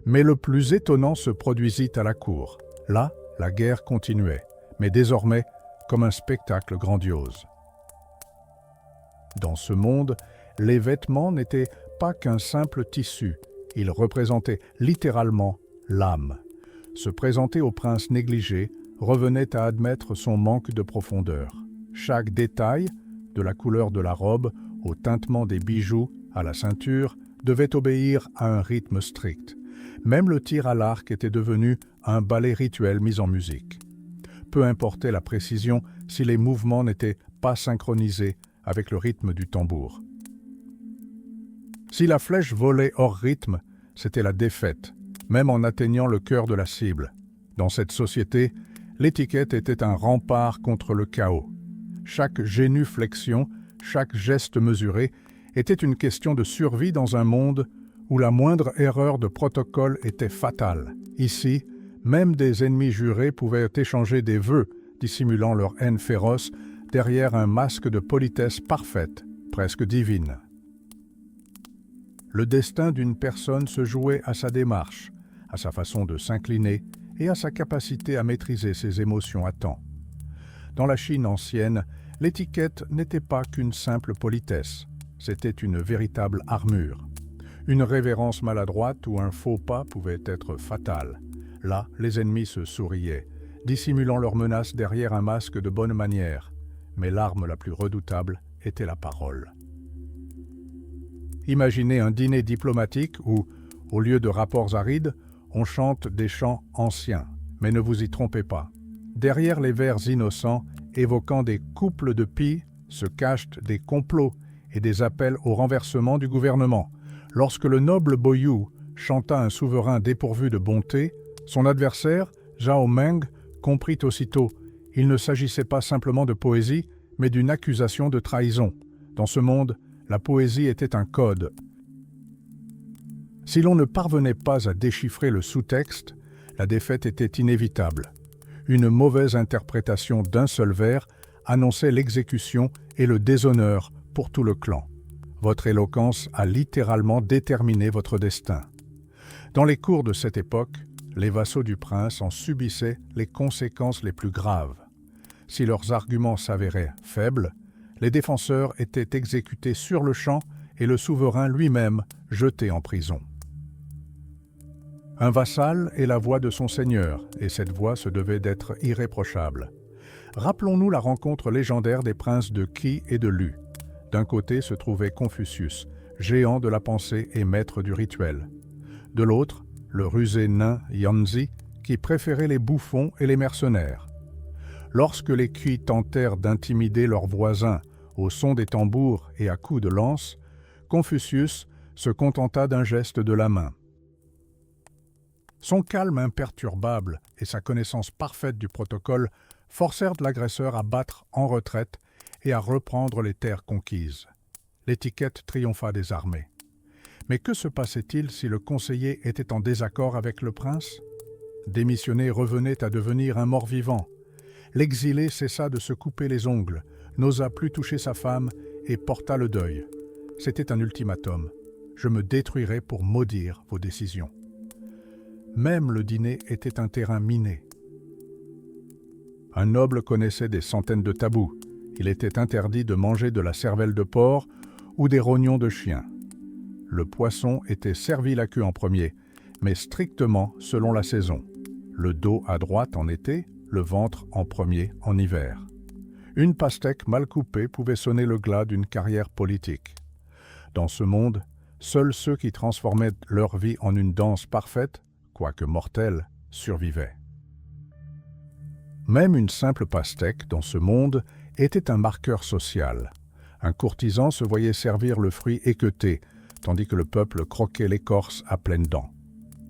Mais le plus étonnant se produisit à la cour. Là, la guerre continuait, mais désormais comme un spectacle grandiose. Dans ce monde, les vêtements n'étaient pas qu'un simple tissu, ils représentaient littéralement l'âme. Se présenter au prince négligé revenait à admettre son manque de profondeur. Chaque détail, de la couleur de la robe au tintement des bijoux à la ceinture, devait obéir à un rythme strict. Même le tir à l'arc était devenu un ballet rituel mis en musique. Peu importait la précision si les mouvements n'étaient pas synchronisés avec le rythme du tambour. Si la flèche volait hors rythme, c'était la défaite, même en atteignant le cœur de la cible. Dans cette société, l'étiquette était un rempart contre le chaos. Chaque génuflexion, chaque geste mesuré était une question de survie dans un monde où la moindre erreur de protocole était fatale. Ici, même des ennemis jurés pouvaient échanger des vœux, dissimulant leur haine féroce derrière un masque de politesse parfaite, presque divine. Le destin d'une personne se jouait à sa démarche, à sa façon de s'incliner et à sa capacité à maîtriser ses émotions à temps. Dans la Chine ancienne, l'étiquette n'était pas qu'une simple politesse, c'était une véritable armure. Une révérence maladroite ou un faux pas pouvait être fatal. Là, les ennemis se souriaient, dissimulant leurs menaces derrière un masque de bonne manière. Mais l'arme la plus redoutable était la parole. Imaginez un dîner diplomatique où, au lieu de rapports arides, on chante des chants anciens. Mais ne vous y trompez pas. Derrière les vers innocents, évoquant des couples de pie, se cachent des complots et des appels au renversement du gouvernement. Lorsque le noble Boyu chanta un souverain dépourvu de bonté, son adversaire, Zhao Meng, comprit aussitôt. Il ne s'agissait pas simplement de poésie, mais d'une accusation de trahison. Dans ce monde, la poésie était un code. Si l'on ne parvenait pas à déchiffrer le sous-texte, La défaite était inévitable. Une mauvaise interprétation d'un seul vers annonçait l'exécution et le déshonneur pour tout le clan. Votre éloquence a littéralement déterminé votre destin. Dans les cours de cette époque, les vassaux du prince en subissaient les conséquences les plus graves. Si leurs arguments s'avéraient faibles, les défenseurs étaient exécutés sur le champ et le souverain lui-même jeté en prison. Un vassal est la voix de son seigneur, et cette voix se devait d'être irréprochable. Rappelons-nous la rencontre légendaire des princes de Qi et de Lu. D'un côté se trouvait Confucius, géant de la pensée et maître du rituel. De l'autre, le rusé nain Yanzi, qui préférait les bouffons et les mercenaires. Lorsque les Qi tentèrent d'intimider leurs voisins au son des tambours et à coups de lance, Confucius se contenta d'un geste de la main. Son calme imperturbable et sa connaissance parfaite du protocole forcèrent l'agresseur à battre en retraite et à reprendre les terres conquises. L'étiquette triompha des armées. Mais que se passait-il si le conseiller était en désaccord avec le prince? Démissionner revenait à devenir un mort-vivant. L'exilé cessa de se couper les ongles, n'osa plus toucher sa femme et porta le deuil. C'était un ultimatum. Je me détruirai pour maudire vos décisions. Même le dîner était un terrain miné. Un noble connaissait des centaines de tabous. Il était interdit de manger de la cervelle de porc ou des rognons de chien. Le poisson était servi la queue en premier, mais strictement selon la saison. Le dos à droite en été, le ventre en premier en hiver. Une pastèque mal coupée pouvait sonner le glas d'une carrière politique. Dans ce monde, seuls ceux qui transformaient leur vie en une danse parfaite, quoique mortelle, survivaient. Même une simple pastèque, dans ce monde, était un marqueur social. Un courtisan se voyait servir le fruit équeuté, tandis que le peuple croquait l'écorce à pleines dents.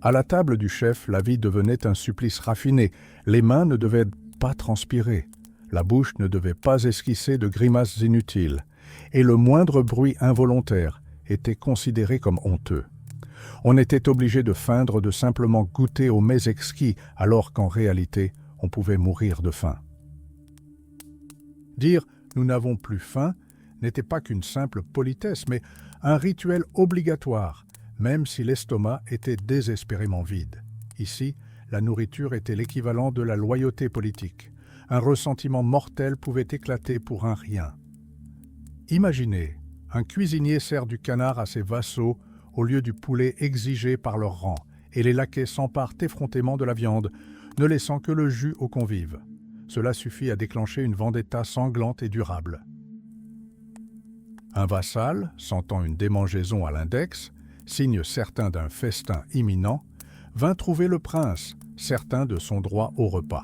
À la table du chef, la vie devenait un supplice raffiné. Les mains ne devaient pas transpirer. La bouche ne devait pas esquisser de grimaces inutiles. Et le moindre bruit involontaire était considéré comme honteux. On était obligé de feindre de simplement goûter aux mets exquis, alors qu'en réalité, on pouvait mourir de faim. Dire « nous n'avons plus faim » n'était pas qu'une simple politesse, mais un rituel obligatoire, même si l'estomac était désespérément vide. Ici, la nourriture était l'équivalent de la loyauté politique. Un ressentiment mortel pouvait éclater pour un rien. Imaginez, un cuisinier sert du canard à ses vassaux au lieu du poulet exigé par leur rang, et les laquais s'emparent effrontément de la viande, ne laissant que le jus aux convives. Cela suffit à déclencher une vendetta sanglante et durable. Un vassal, sentant une démangeaison à l'index, signe certain d'un festin imminent, vint trouver le prince, certain de son droit au repas.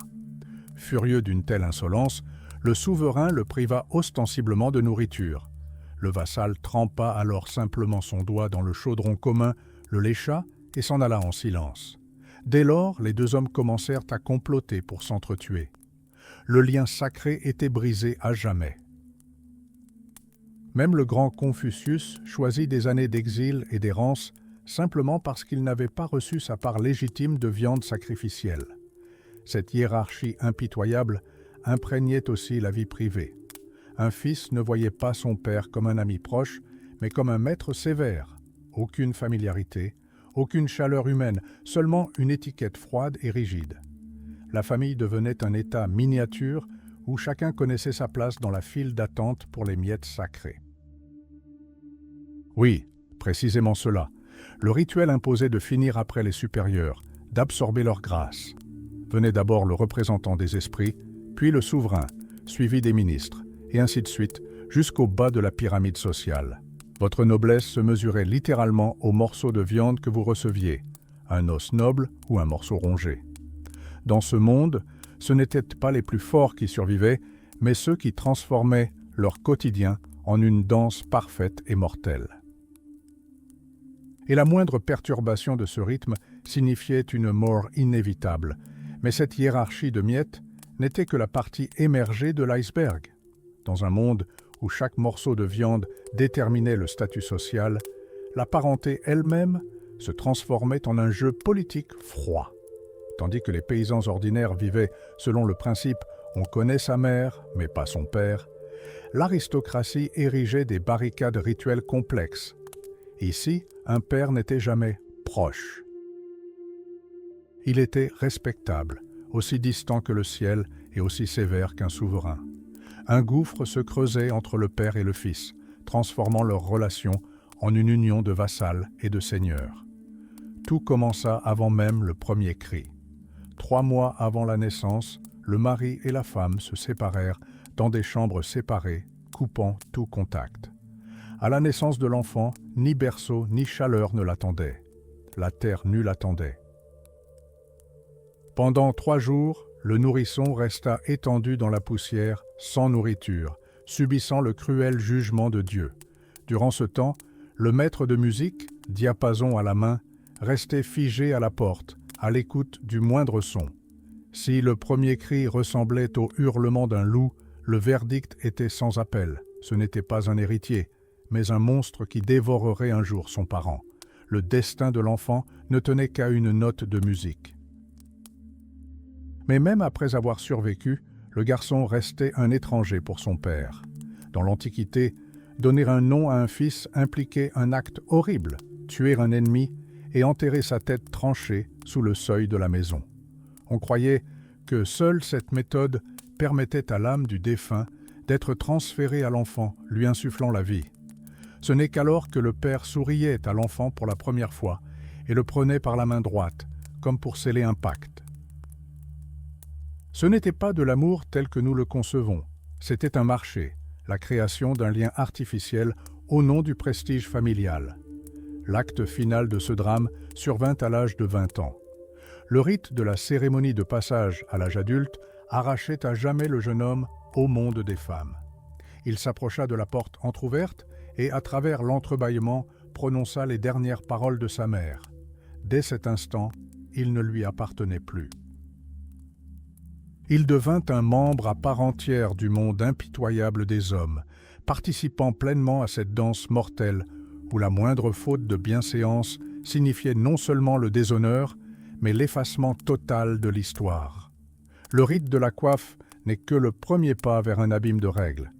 Furieux d'une telle insolence, le souverain le priva ostensiblement de nourriture. Le vassal trempa alors simplement son doigt dans le chaudron commun, le lécha et s'en alla en silence. Dès lors, les deux hommes commencèrent à comploter pour s'entretuer. Le lien sacré était brisé à jamais. Même le grand Confucius choisit des années d'exil et d'errance simplement parce qu'il n'avait pas reçu sa part légitime de viande sacrificielle. Cette hiérarchie impitoyable imprégnait aussi la vie privée. Un fils ne voyait pas son père comme un ami proche, mais comme un maître sévère. Aucune familiarité, aucune chaleur humaine, seulement une étiquette froide et rigide. La famille devenait un état miniature où chacun connaissait sa place dans la file d'attente pour les miettes sacrées. Oui, précisément cela. Le rituel imposait de finir après les supérieurs, d'absorber leur grâce. Venait d'abord le représentant des esprits, puis le souverain, suivi des ministres, et ainsi de suite, jusqu'au bas de la pyramide sociale. Votre noblesse se mesurait littéralement au morceau de viande que vous receviez, un os noble ou un morceau rongé. Dans ce monde, ce n'étaient pas les plus forts qui survivaient, mais ceux qui transformaient leur quotidien en une danse parfaite et mortelle. Et la moindre perturbation de ce rythme signifiait une mort inévitable, mais cette hiérarchie de miettes n'était que la partie émergée de l'iceberg. Dans un monde où chaque morceau de viande déterminait le statut social, la parenté elle-même se transformait en un jeu politique froid. Tandis que les paysans ordinaires vivaient selon le principe « on connaît sa mère, mais pas son père », l'aristocratie érigeait des barricades rituelles complexes. Ici, un père n'était jamais proche. Il était respectable, aussi distant que le ciel et aussi sévère qu'un souverain. Un gouffre se creusait entre le père et le fils, transformant leur relation en une union de vassal et de seigneur. Tout commença avant même le premier cri. 3 mois avant la naissance, le mari et la femme se séparèrent dans des chambres séparées, coupant tout contact. À la naissance de l'enfant, ni berceau ni chaleur ne l'attendaient. La terre nue l'attendait. Pendant 3 jours, le nourrisson resta étendu dans la poussière, sans nourriture, subissant le cruel jugement de Dieu. Durant ce temps, le maître de musique, diapason à la main, restait figé à la porte, à l'écoute du moindre son. Si le premier cri ressemblait au hurlement d'un loup, le verdict était sans appel. Ce n'était pas un héritier, mais un monstre qui dévorerait un jour son parent. Le destin de l'enfant ne tenait qu'à une note de musique. Mais même après avoir survécu, le garçon restait un étranger pour son père. Dans l'Antiquité, donner un nom à un fils impliquait un acte horrible, tuer un ennemi et enterrer sa tête tranchée sous le seuil de la maison. On croyait que seule cette méthode permettait à l'âme du défunt d'être transférée à l'enfant, lui insufflant la vie. Ce n'est qu'alors que le père souriait à l'enfant pour la première fois et le prenait par la main droite, comme pour sceller un pacte. Ce n'était pas de l'amour tel que nous le concevons, c'était un marché, la création d'un lien artificiel au nom du prestige familial. L'acte final de ce drame survint à l'âge de 20 ans. Le rite de la cérémonie de passage à l'âge adulte arrachait à jamais le jeune homme au monde des femmes. Il s'approcha de la porte entr'ouverte et, à travers l'entrebâillement, prononça les dernières paroles de sa mère. Dès cet instant, il ne lui appartenait plus. Il devint un membre à part entière du monde impitoyable des hommes, participant pleinement à cette danse mortelle où la moindre faute de bienséance signifiait non seulement le déshonneur, mais l'effacement total de l'histoire. Le rite de la coiffe n'est que le premier pas vers un abîme de règles.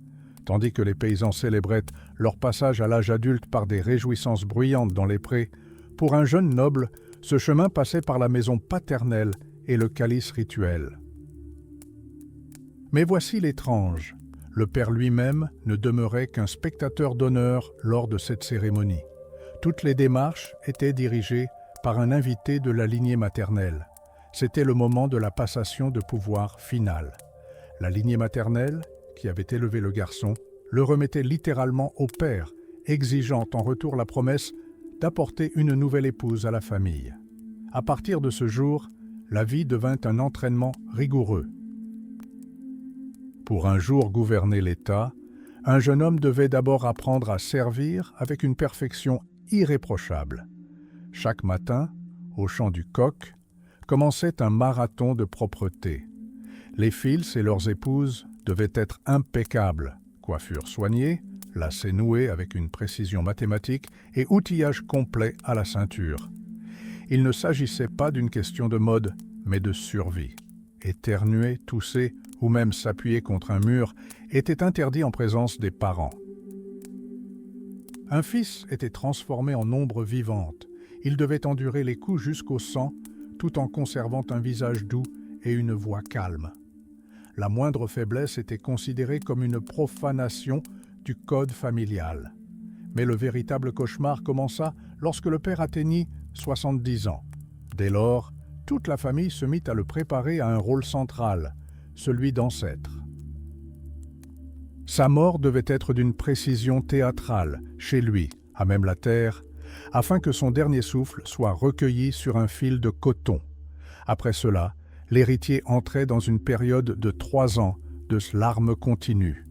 Tandis que les paysans célébraient leur passage à l'âge adulte par des réjouissances bruyantes dans les prés, pour un jeune noble, ce chemin passait par la maison paternelle et le calice rituel. Mais voici l'étrange. Le père lui-même ne demeurait qu'un spectateur d'honneur lors de cette cérémonie. Toutes les démarches étaient dirigées par un invité de la lignée maternelle. C'était le moment de la passation de pouvoir finale. La lignée maternelle, qui avait élevé le garçon, le remettait littéralement au père, exigeant en retour la promesse d'apporter une nouvelle épouse à la famille. À partir de ce jour, la vie devint un entraînement rigoureux. Pour un jour gouverner l'État, un jeune homme devait d'abord apprendre à servir avec une perfection irréprochable. Chaque matin, au chant du coq, commençait un marathon de propreté. Les fils et leurs épouses devaient être impeccables, coiffure soignée, lacets noués avec une précision mathématique et outillage complet à la ceinture. Il ne s'agissait pas d'une question de mode, mais de survie. Éternuer, tousser ou même s'appuyer contre un mur était interdit en présence des parents. Un fils était transformé en ombre vivante. Il devait endurer les coups jusqu'au sang, tout en conservant un visage doux et une voix calme. La moindre faiblesse était considérée comme une profanation du code familial. Mais le véritable cauchemar commença lorsque le père atteignit 70 ans. Dès lors, toute la famille se mit à le préparer à un rôle central, celui d'ancêtre. Sa mort devait être d'une précision théâtrale, chez lui, à même la terre, afin que son dernier souffle soit recueilli sur un fil de coton. Après cela, l'héritier entrait dans une période de 3 ans de larmes continues.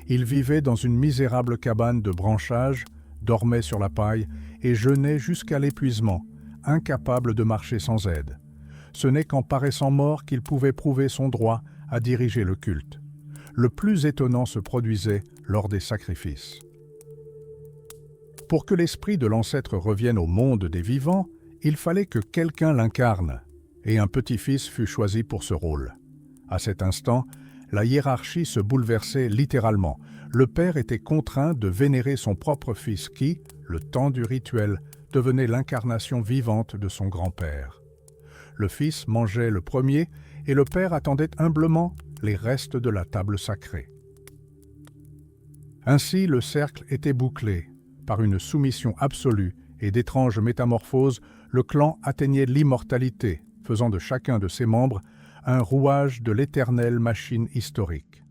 Il vivait dans une misérable cabane de branchage, dormait sur la paille et jeûnait jusqu'à l'épuisement, incapable de marcher sans aide. Ce n'est qu'en paraissant mort qu'il pouvait prouver son droit à diriger le culte. Le plus étonnant se produisait lors des sacrifices. Pour que l'esprit de l'ancêtre revienne au monde des vivants, il fallait que quelqu'un l'incarne. et un petit-fils fut choisi pour ce rôle. À cet instant, la hiérarchie se bouleversait littéralement. Le père était contraint de vénérer son propre fils qui, le temps du rituel, devenait l'incarnation vivante de son grand-père. Le fils mangeait le premier et le père attendait humblement les restes de la table sacrée. Ainsi, le cercle était bouclé. Par une soumission absolue et d'étranges métamorphoses, le clan atteignait l'immortalité, faisant de chacun de ses membres un rouage de l'éternelle machine historique.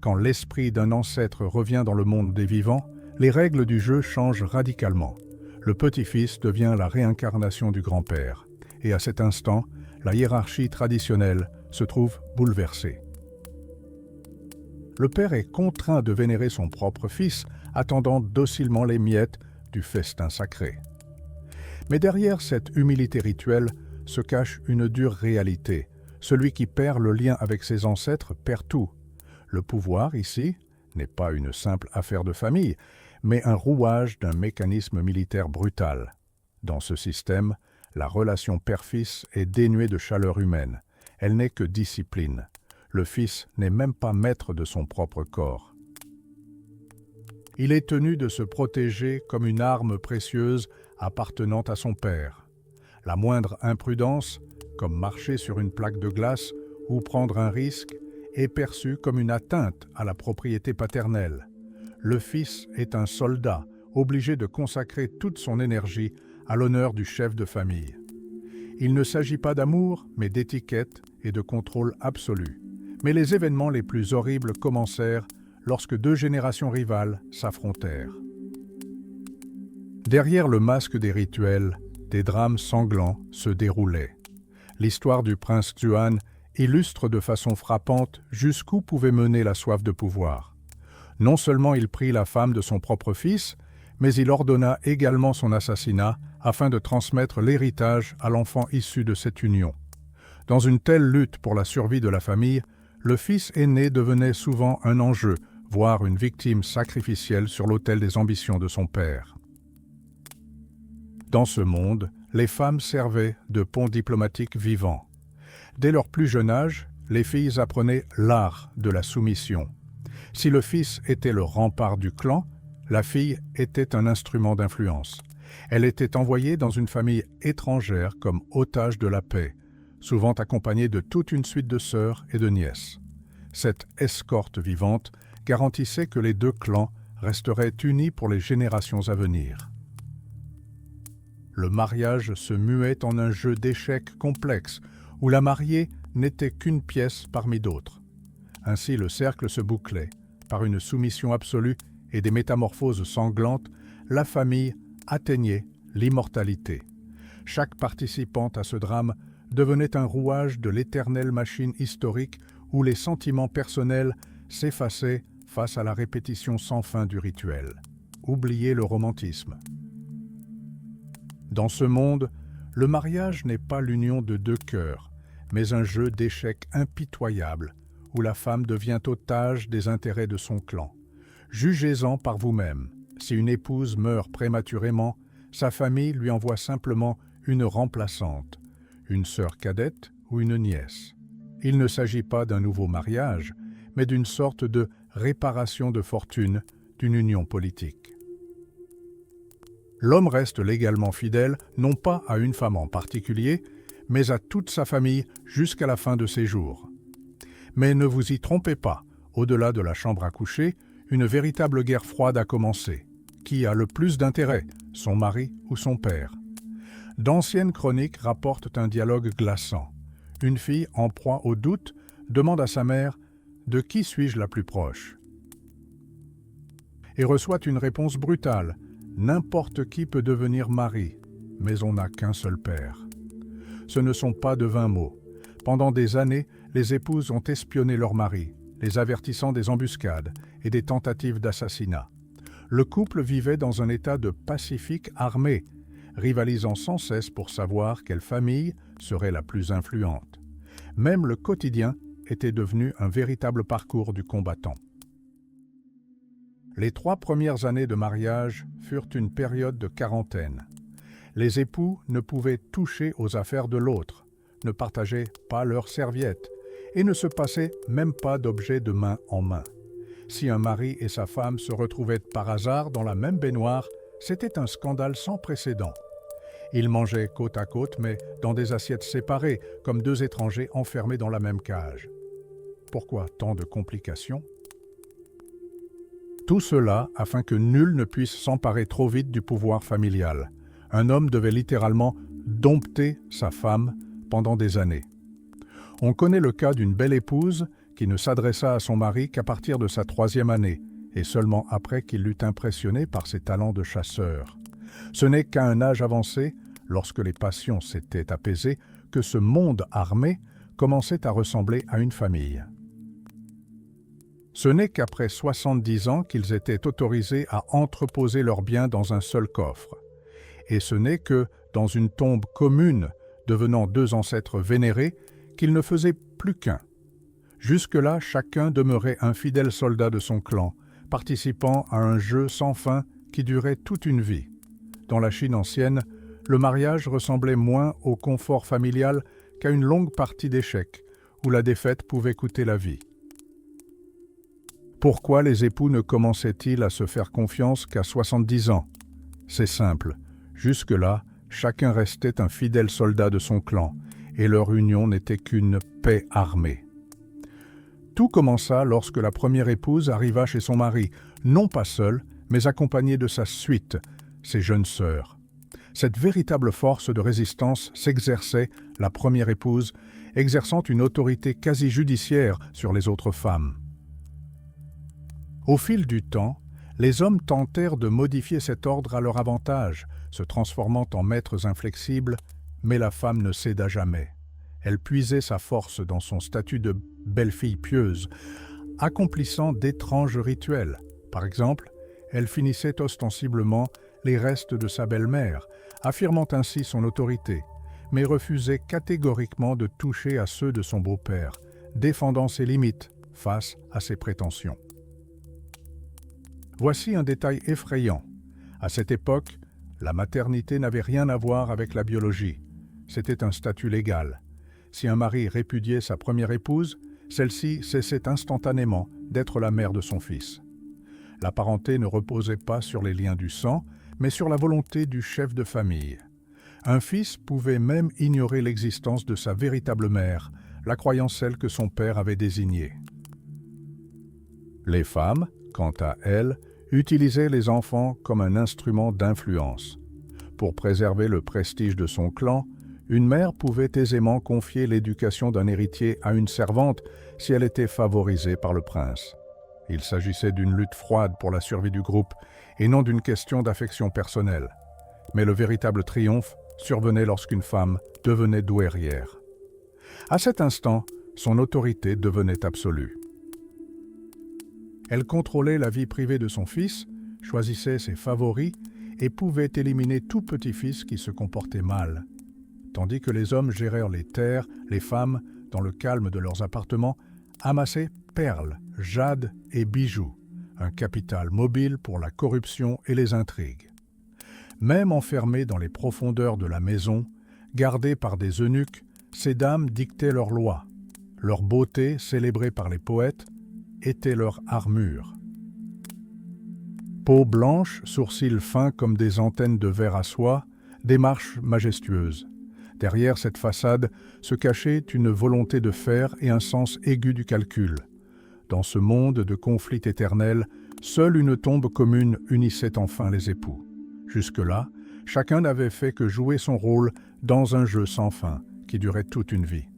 Quand l'esprit d'un ancêtre revient dans le monde des vivants, les règles du jeu changent radicalement. Le petit-fils devient la réincarnation du grand-père, et à cet instant, la hiérarchie traditionnelle se trouve bouleversée. Le père est contraint de vénérer son propre fils, attendant docilement les miettes du festin sacré. Mais derrière cette humilité rituelle se cache une dure réalité. Celui qui perd le lien avec ses ancêtres perd tout. Le pouvoir, ici, n'est pas une simple affaire de famille, mais un rouage d'un mécanisme militaire brutal. Dans ce système, la relation père-fils est dénuée de chaleur humaine. Elle n'est que discipline. Le fils n'est même pas maître de son propre corps. Il est tenu de se protéger comme une arme précieuse appartenant à son père. La moindre imprudence, comme marcher sur une plaque de glace ou prendre un risque, est perçue comme une atteinte à la propriété paternelle. Le fils est un soldat, obligé de consacrer toute son énergie à l'honneur du chef de famille. Il ne s'agit pas d'amour, mais d'étiquette et de contrôle absolu. Mais les événements les plus horribles commencèrent lorsque deux générations rivales s'affrontèrent. Derrière le masque des rituels, des drames sanglants se déroulaient. L'histoire du prince Xuan illustre de façon frappante jusqu'où pouvait mener la soif de pouvoir. Non seulement il prit la femme de son propre fils, mais il ordonna également son assassinat afin de transmettre l'héritage à l'enfant issu de cette union. Dans une telle lutte pour la survie de la famille, le fils aîné devenait souvent un enjeu, voire une victime sacrificielle sur l'autel des ambitions de son père. Dans ce monde, les femmes servaient de pont diplomatique vivant. Dès leur plus jeune âge, les filles apprenaient l'art de la soumission. Si le fils était le rempart du clan, la fille était un instrument d'influence. Elle était envoyée dans une famille étrangère comme otage de la paix, souvent accompagnée de toute une suite de sœurs et de nièces. Cette escorte vivante garantissait que les deux clans resteraient unis pour les générations à venir. Le mariage se muait en un jeu d'échecs complexe où la mariée n'était qu'une pièce parmi d'autres. Ainsi le cercle se bouclait. Par une soumission absolue et des métamorphoses sanglantes, la famille atteignait l'immortalité. Chaque participante à ce drame devenait un rouage de l'éternelle machine historique où les sentiments personnels s'effaçaient face à la répétition sans fin du rituel. Oubliez le romantisme. Dans ce monde, le mariage n'est pas l'union de deux cœurs, mais un jeu d'échecs impitoyable où la femme devient otage des intérêts de son clan. Jugez-en par vous-même. Si une épouse meurt prématurément, sa famille lui envoie simplement une remplaçante, une sœur cadette ou une nièce. Il ne s'agit pas d'un nouveau mariage, mais d'une sorte de réparation de fortune d'une union politique. L'homme reste légalement fidèle, non pas à une femme en particulier, mais à toute sa famille jusqu'à la fin de ses jours. Mais ne vous y trompez pas, au-delà de la chambre à coucher, une véritable guerre froide a commencé. Qui a le plus d'intérêt, son mari ou son père? D'anciennes chroniques rapportent un dialogue glaçant. Une fille, en proie au doute, demande à sa mère « De qui suis-je la plus proche ?» et reçoit une réponse brutale « N'importe qui peut devenir mari, mais on n'a qu'un seul père. » Ce ne sont pas de vains mots. Pendant des années, les épouses ont espionné leurs maris, les avertissant des embuscades et des tentatives d'assassinat. Le couple vivait dans un état de pacifique armé, rivalisant sans cesse pour savoir quelle famille serait la plus influente. Même le quotidien était devenu un véritable parcours du combattant. Les 3 premières années de mariage furent une période de quarantaine. Les époux ne pouvaient toucher aux affaires de l'autre. ne partageaient pas leurs serviettes et ne se passaient même pas d'objets de main en main. Si un mari et sa femme se retrouvaient par hasard dans la même baignoire, c'était un scandale sans précédent. Ils mangeaient côte à côte, mais dans des assiettes séparées, comme deux étrangers enfermés dans la même cage. Pourquoi tant de complications ? Tout cela afin que nul ne puisse s'emparer trop vite du pouvoir familial. Un homme devait littéralement dompter sa femme pendant des années. On connaît le cas d'une belle épouse qui ne s'adressa à son mari qu'à partir de sa 3e année, et seulement après qu'il l'eut impressionné par ses talents de chasseur. Ce n'est qu'à un âge avancé, lorsque les passions s'étaient apaisées, que ce monde armé commençait à ressembler à une famille. Ce n'est qu'après 70 ans qu'ils étaient autorisés à entreposer leurs biens dans un seul coffre. Et ce n'est que dans une tombe commune, devenant deux ancêtres vénérés, qu'ils ne faisaient plus qu'un. Jusque-là, chacun demeurait un fidèle soldat de son clan, participant à un jeu sans fin qui durait toute une vie. Dans la Chine ancienne, le mariage ressemblait moins au confort familial qu'à une longue partie d'échecs, où la défaite pouvait coûter la vie. Pourquoi les époux ne commençaient-ils à se faire confiance qu'à 70 ans ? C'est simple. Jusque-là, chacun restait un fidèle soldat de son clan, et leur union n'était qu'une paix armée. Tout commença lorsque la première épouse arriva chez son mari, non pas seule, mais accompagnée de sa suite, ses jeunes sœurs. Cette véritable force de résistance s'exerçait, la première épouse, exerçant une autorité quasi judiciaire sur les autres femmes. Au fil du temps, les hommes tentèrent de modifier cet ordre à leur avantage, se transformant en maîtres inflexibles, mais la femme ne céda jamais. Elle puisait sa force dans son statut de belle-fille pieuse, accomplissant d'étranges rituels. Par exemple, elle finissait ostensiblement les restes de sa belle-mère, affirmant ainsi son autorité, mais refusait catégoriquement de toucher à ceux de son beau-père, défendant ses limites face à ses prétentions. Voici un détail effrayant. À cette époque, la maternité n'avait rien à voir avec la biologie. C'était un statut légal. Si un mari répudiait sa première épouse, celle-ci cessait instantanément d'être la mère de son fils. La parenté ne reposait pas sur les liens du sang, mais sur la volonté du chef de famille. Un fils pouvait même ignorer l'existence de sa véritable mère, la croyant celle que son père avait désignée. Les femmes, quant à elles, utilisaient les enfants comme un instrument d'influence. Pour préserver le prestige de son clan, une mère pouvait aisément confier l'éducation d'un héritier à une servante si elle était favorisée par le prince. Il s'agissait d'une lutte froide pour la survie du groupe et non d'une question d'affection personnelle. Mais le véritable triomphe survenait lorsqu'une femme devenait douairière. À cet instant, son autorité devenait absolue. Elle contrôlait la vie privée de son fils, choisissait ses favoris et pouvait éliminer tout petit-fils qui se comportait mal. Tandis que les hommes gérèrent les terres, les femmes, dans le calme de leurs appartements, amassaient perles, jade et bijoux, un capital mobile pour la corruption et les intrigues. Même enfermées dans les profondeurs de la maison, gardées par des eunuques, ces dames dictaient leurs lois. Leur beauté, célébrée par les poètes, était leur armure. Peau blanche, sourcils fins comme des antennes de verre à soie, démarche majestueuse. Derrière cette façade se cachait une volonté de faire et un sens aigu du calcul. Dans ce monde de conflits éternels, seule une tombe commune unissait enfin les époux. Jusque-là, chacun n'avait fait que jouer son rôle dans un jeu sans fin qui durait toute une vie.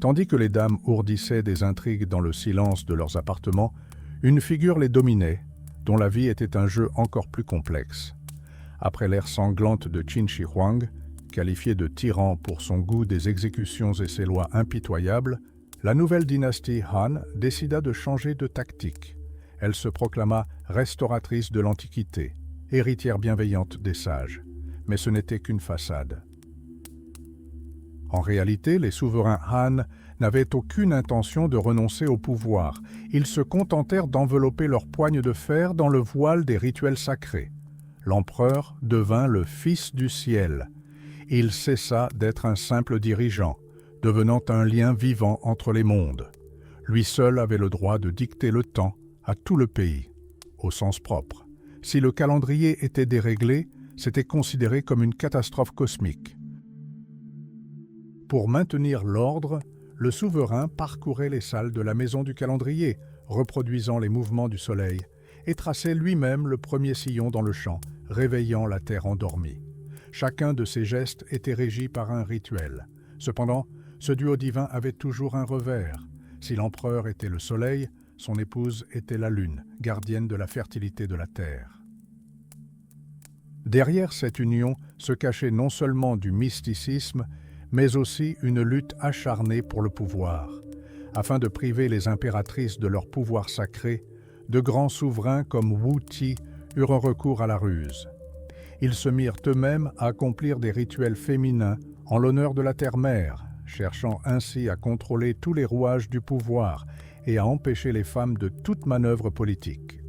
Tandis que les dames ourdissaient des intrigues dans le silence de leurs appartements, une figure les dominait, dont la vie était un jeu encore plus complexe. Après l'ère sanglante de Qin Shi Huang, qualifié de tyran pour son goût des exécutions et ses lois impitoyables, la nouvelle dynastie Han décida de changer de tactique. Elle se proclama restauratrice de l'Antiquité, héritière bienveillante des sages. Mais ce n'était qu'une façade. En réalité, les souverains Han n'avaient aucune intention de renoncer au pouvoir. Ils se contentèrent d'envelopper leur poigne de fer dans le voile des rituels sacrés. L'empereur devint le fils du ciel. Il cessa d'être un simple dirigeant, devenant un lien vivant entre les mondes. Lui seul avait le droit de dicter le temps à tout le pays, au sens propre. Si le calendrier était déréglé, c'était considéré comme une catastrophe cosmique. Pour maintenir l'ordre, le souverain parcourait les salles de la maison du calendrier, reproduisant les mouvements du soleil, et traçait lui-même le premier sillon dans le champ, réveillant la terre endormie. Chacun de ces gestes était régi par un rituel. Cependant, ce duo divin avait toujours un revers. Si l'empereur était le soleil, son épouse était la lune, gardienne de la fertilité de la terre. Derrière cette union se cachait non seulement du mysticisme, mais aussi une lutte acharnée pour le pouvoir. Afin de priver les impératrices de leur pouvoir sacré, de grands souverains comme Wu Ti eurent recours à la ruse. Ils se mirent eux-mêmes à accomplir des rituels féminins en l'honneur de la terre-mère, cherchant ainsi à contrôler tous les rouages du pouvoir et à empêcher les femmes de toute manœuvre politique.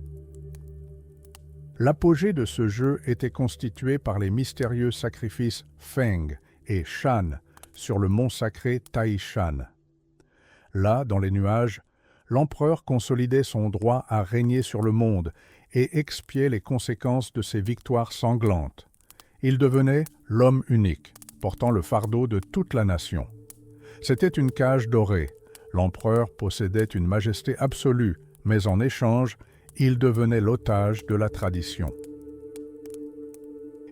L'apogée de ce jeu était constitué par les mystérieux sacrifices Feng et Shan sur le mont sacré Taishan. Là, dans les nuages, l'empereur consolidait son droit à régner sur le monde et expiait les conséquences de ses victoires sanglantes. Il devenait l'homme unique, portant le fardeau de toute la nation. C'était une cage dorée. L'empereur possédait une majesté absolue, mais en échange, il devenait l'otage de la tradition.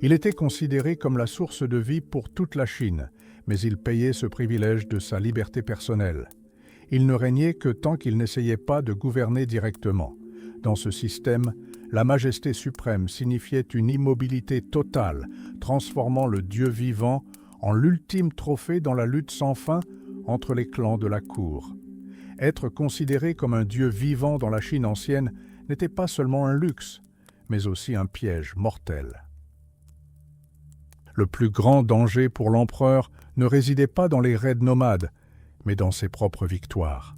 Il était considéré comme la source de vie pour toute la Chine, mais il payait ce privilège de sa liberté personnelle. Il ne régnait que tant qu'il n'essayait pas de gouverner directement. Dans ce système, la majesté suprême signifiait une immobilité totale, transformant le Dieu vivant en l'ultime trophée dans la lutte sans fin entre les clans de la cour. Être considéré comme un Dieu vivant dans la Chine ancienne n'était pas seulement un luxe, mais aussi un piège mortel. Le plus grand danger pour l'empereur ne résidait pas dans les raids nomades, mais dans ses propres victoires.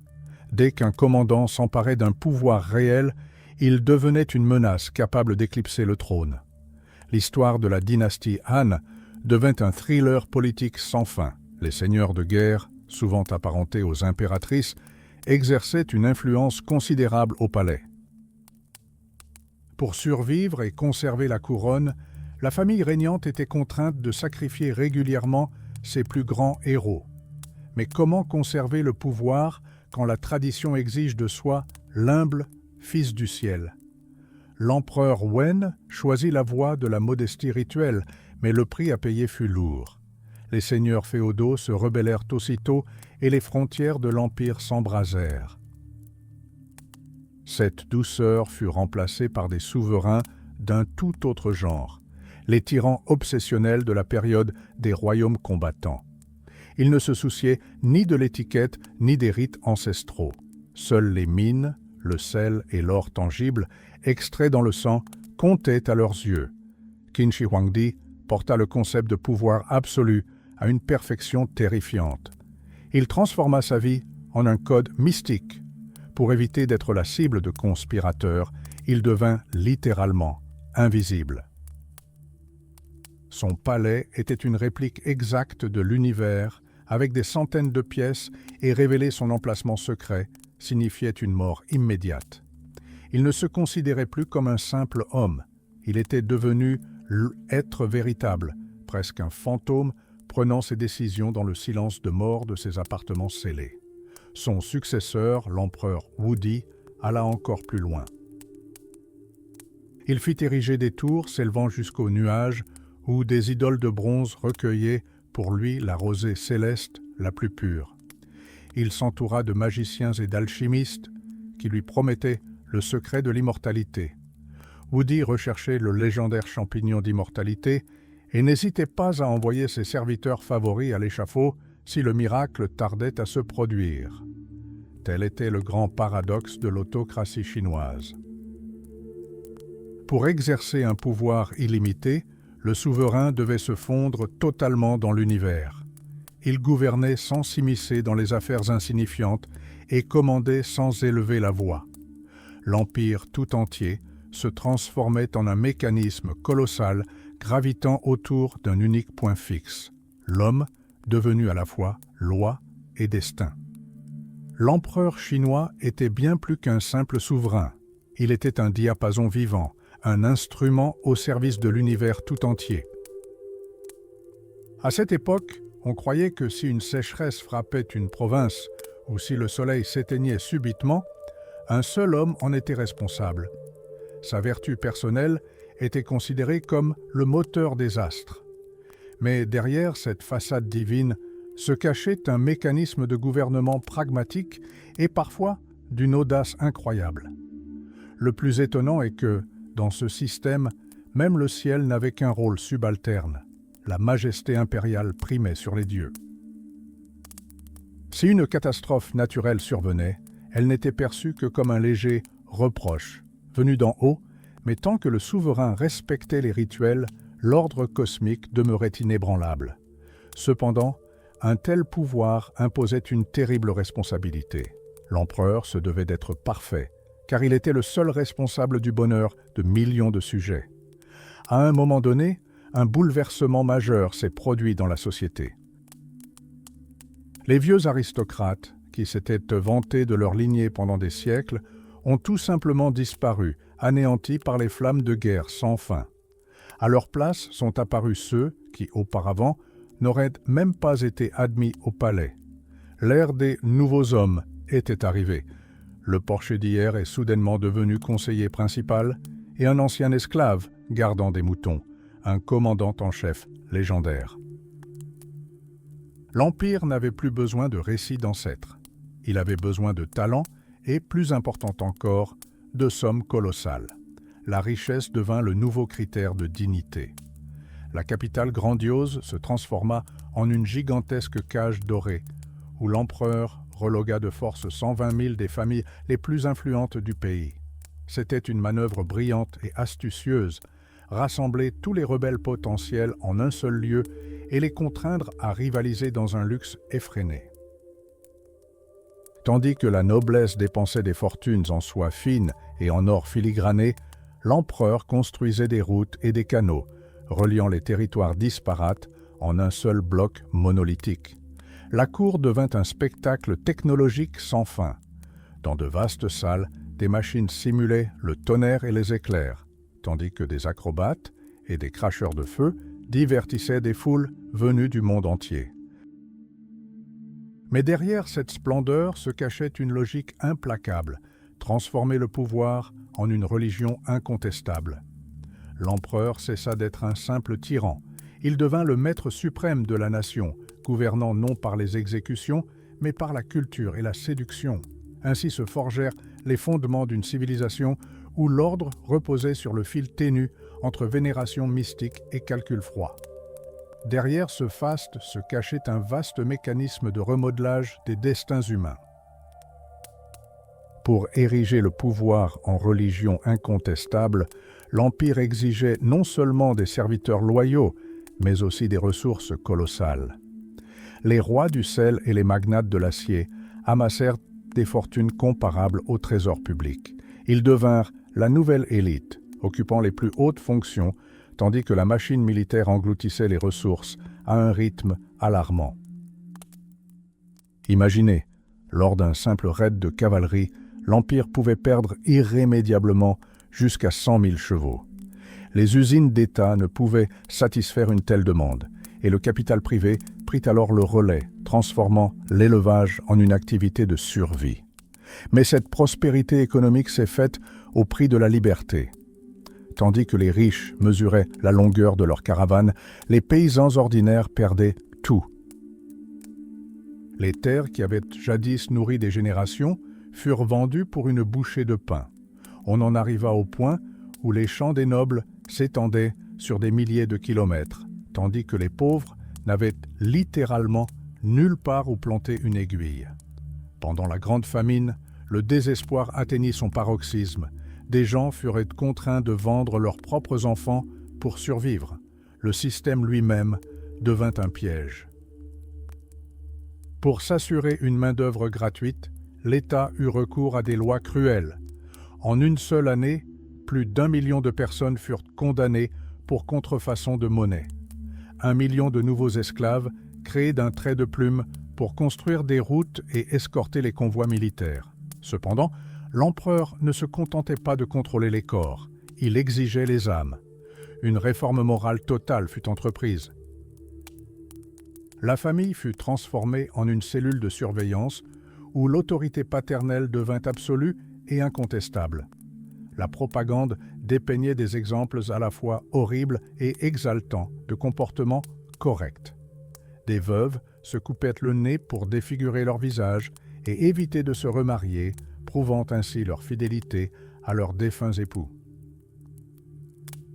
Dès qu'un commandant s'emparait d'un pouvoir réel, il devenait une menace capable d'éclipser le trône. L'histoire de la dynastie Han devint un thriller politique sans fin. Les seigneurs de guerre, souvent apparentés aux impératrices, exerçaient une influence considérable au palais. Pour survivre et conserver la couronne, la famille régnante était contrainte de sacrifier régulièrement ses plus grands héros. Mais comment conserver le pouvoir quand la tradition exige de soi l'humble fils du ciel? L'empereur Wen choisit la voie de la modestie rituelle, mais le prix à payer fut lourd. Les seigneurs féodaux se rebellèrent aussitôt et les frontières de l'empire s'embrasèrent. Cette douceur fut remplacée par des souverains d'un tout autre genre, les tyrans obsessionnels de la période des royaumes combattants. Ils ne se souciaient ni de l'étiquette ni des rites ancestraux. Seules les mines, le sel et l'or tangible, extraits dans le sang, comptaient à leurs yeux. Qin Shi Huangdi porta le concept de pouvoir absolu à une perfection terrifiante. Il transforma sa vie en un code mystique. Pour éviter d'être la cible de conspirateurs, il devint littéralement invisible. Son palais était une réplique exacte de l'univers, avec des centaines de pièces, et révéler son emplacement secret signifiait une mort immédiate. Il ne se considérait plus comme un simple homme. Il était devenu l'être véritable, presque un fantôme, prenant ses décisions dans le silence de mort de ses appartements scellés. Son successeur, l'empereur Wudi, alla encore plus loin. Il fit ériger des tours s'élevant jusqu'aux nuages, où des idoles de bronze recueillaient pour lui la rosée céleste la plus pure. Il s'entoura de magiciens et d'alchimistes qui lui promettaient le secret de l'immortalité. Wudi recherchait le légendaire champignon d'immortalité et n'hésitait pas à envoyer ses serviteurs favoris à l'échafaud si le miracle tardait à se produire. Tel était le grand paradoxe de l'autocratie chinoise. Pour exercer un pouvoir illimité, le souverain devait se fondre totalement dans l'univers. Il gouvernait sans s'immiscer dans les affaires insignifiantes et commandait sans élever la voix. L'empire tout entier se transformait en un mécanisme colossal gravitant autour d'un unique point fixe, l'homme devenu à la fois loi et destin. L'empereur chinois était bien plus qu'un simple souverain. Il était un diapason vivant, un instrument au service de l'univers tout entier. À cette époque, on croyait que si une sécheresse frappait une province ou si le soleil s'éteignait subitement, un seul homme en était responsable. Sa vertu personnelle était considérée comme le moteur des astres. Mais derrière cette façade divine se cachait un mécanisme de gouvernement pragmatique et parfois d'une audace incroyable. Le plus étonnant est que, dans ce système, même le ciel n'avait qu'un rôle subalterne. La majesté impériale primait sur les dieux. Si une catastrophe naturelle survenait, elle n'était perçue que comme un léger reproche, venu d'en haut, mais tant que le souverain respectait les rituels, l'ordre cosmique demeurait inébranlable. Cependant, un tel pouvoir imposait une terrible responsabilité. L'empereur se devait d'être parfait, car il était le seul responsable du bonheur de millions de sujets. À un moment donné, un bouleversement majeur s'est produit dans la société. Les vieux aristocrates, qui s'étaient vantés de leur lignée pendant des siècles, ont tout simplement disparu, anéantis par les flammes de guerre sans fin. À leur place sont apparus ceux qui, auparavant, n'auraient même pas été admis au palais. L'ère des nouveaux hommes était arrivée. Le porcher d'hier est soudainement devenu conseiller principal et un ancien esclave gardant des moutons, un commandant en chef légendaire. L'Empire n'avait plus besoin de récits d'ancêtres. Il avait besoin de talent et, plus important encore, de sommes colossales. La richesse devint le nouveau critère de dignité. La capitale grandiose se transforma en une gigantesque cage dorée, où l'empereur relogua de force 120 000 des familles les plus influentes du pays. C'était une manœuvre brillante et astucieuse, rassembler tous les rebelles potentiels en un seul lieu et les contraindre à rivaliser dans un luxe effréné. Tandis que la noblesse dépensait des fortunes en soie fine et en or filigrané, l'empereur construisait des routes et des canaux, reliant les territoires disparates en un seul bloc monolithique. La cour devint un spectacle technologique sans fin. Dans de vastes salles, des machines simulaient le tonnerre et les éclairs, tandis que des acrobates et des cracheurs de feu divertissaient des foules venues du monde entier. Mais derrière cette splendeur se cachait une logique implacable, transformer le pouvoir en une religion incontestable. L'empereur cessa d'être un simple tyran. Il devint le maître suprême de la nation, gouvernant non par les exécutions, mais par la culture et la séduction. Ainsi se forgèrent les fondements d'une civilisation où l'ordre reposait sur le fil ténu entre vénération mystique et calcul froid. Derrière ce faste se cachait un vaste mécanisme de remodelage des destins humains. Pour ériger le pouvoir en religion incontestable, l'Empire exigeait non seulement des serviteurs loyaux, mais aussi des ressources colossales. Les rois du sel et les magnates de l'acier amassèrent des fortunes comparables au trésor public. Ils devinrent la nouvelle élite, occupant les plus hautes fonctions, tandis que la machine militaire engloutissait les ressources à un rythme alarmant. Imaginez, lors d'un simple raid de cavalerie, l'Empire pouvait perdre irrémédiablement jusqu'à 100 000 chevaux. Les usines d'État ne pouvaient satisfaire une telle demande, et le capital privé prit alors le relais, transformant l'élevage en une activité de survie. Mais cette prospérité économique s'est faite au prix de la liberté. Tandis que les riches mesuraient la longueur de leurs caravanes, les paysans ordinaires perdaient tout. Les terres qui avaient jadis nourri des générations furent vendues pour une bouchée de pain. On en arriva au point où les champs des nobles s'étendaient sur des milliers de kilomètres, tandis que les pauvres n'avaient littéralement nulle part où planter une aiguille. Pendant la grande famine, le désespoir atteignit son paroxysme. Des gens furent contraints de vendre leurs propres enfants pour survivre. Le système lui-même devint un piège. Pour s'assurer une main-d'œuvre gratuite, l'État eut recours à des lois cruelles. En une seule année, plus d'1 million de personnes furent condamnées pour contrefaçon de monnaie. 1 million de nouveaux esclaves créés d'un trait de plume pour construire des routes et escorter les convois militaires. Cependant, l'empereur ne se contentait pas de contrôler les corps, il exigeait les âmes. Une réforme morale totale fut entreprise. La famille fut transformée en une cellule de surveillance où l'autorité paternelle devint absolue et incontestable. La propagande dépeignait des exemples à la fois horribles et exaltants de comportements corrects. Des veuves se coupaient le nez pour défigurer leur visage et éviter de se remarier, prouvant ainsi leur fidélité à leurs défunts époux.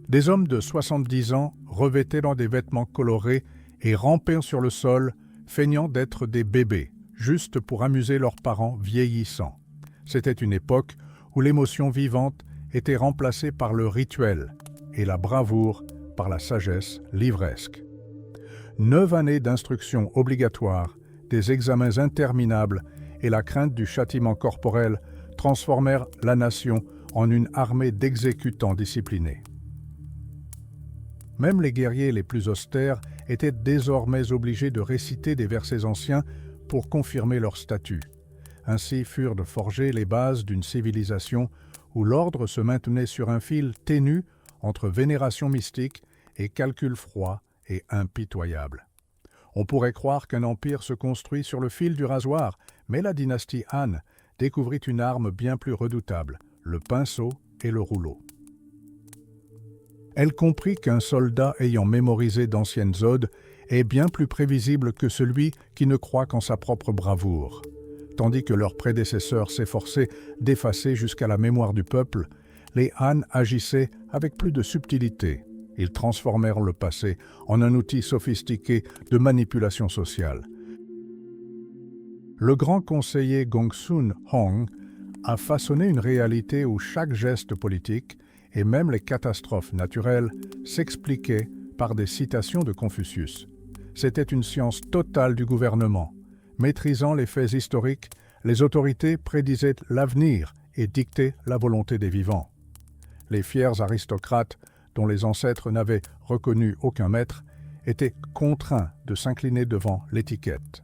Des hommes de 70 ans revêtés dans des vêtements colorés et rampaient sur le sol, feignant d'être des bébés, juste pour amuser leurs parents vieillissants. C'était une époque où l'émotion vivante était remplacée par le rituel et la bravoure par la sagesse livresque. 9 années d'instruction obligatoire, des examens interminables et la crainte du châtiment corporel transformèrent la nation en une armée d'exécutants disciplinés. Même les guerriers les plus austères étaient désormais obligés de réciter des versets anciens pour confirmer leur statut. Ainsi furent forgées les bases d'une civilisation où l'ordre se maintenait sur un fil ténu entre vénération mystique et calcul froid et impitoyable. On pourrait croire qu'un empire se construit sur le fil du rasoir, mais la dynastie Han découvrit une arme bien plus redoutable, le pinceau et le rouleau. Elle comprit qu'un soldat ayant mémorisé d'anciennes odes est bien plus prévisible que celui qui ne croit qu'en sa propre bravoure. Tandis que leurs prédécesseurs s'efforçaient d'effacer jusqu'à la mémoire du peuple, les Han agissaient avec plus de subtilité. Ils transformèrent le passé en un outil sophistiqué de manipulation sociale. Le grand conseiller Gongsun Hong a façonné une réalité où chaque geste politique et même les catastrophes naturelles s'expliquaient par des citations de Confucius. C'était une science totale du gouvernement. Maîtrisant les faits historiques, les autorités prédisaient l'avenir et dictaient la volonté des vivants. Les fiers aristocrates, dont les ancêtres n'avaient reconnu aucun maître, étaient contraints de s'incliner devant l'étiquette.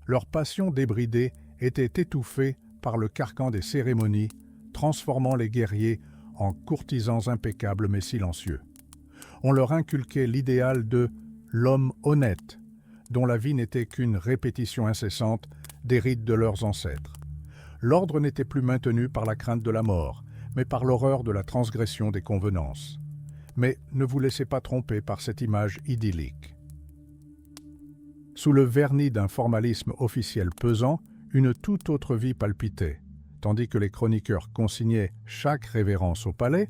Leur passion débridée était étouffée par le carcan des cérémonies, transformant les guerriers en courtisans impeccables mais silencieux. On leur inculquait l'idéal de l'homme honnête, dont la vie n'était qu'une répétition incessante des rites de leurs ancêtres. L'ordre n'était plus maintenu par la crainte de la mort, mais par l'horreur de la transgression des convenances. Mais ne vous laissez pas tromper par cette image idyllique. Sous le vernis d'un formalisme officiel pesant, une toute autre vie palpitait. Tandis que les chroniqueurs consignaient chaque révérence au palais,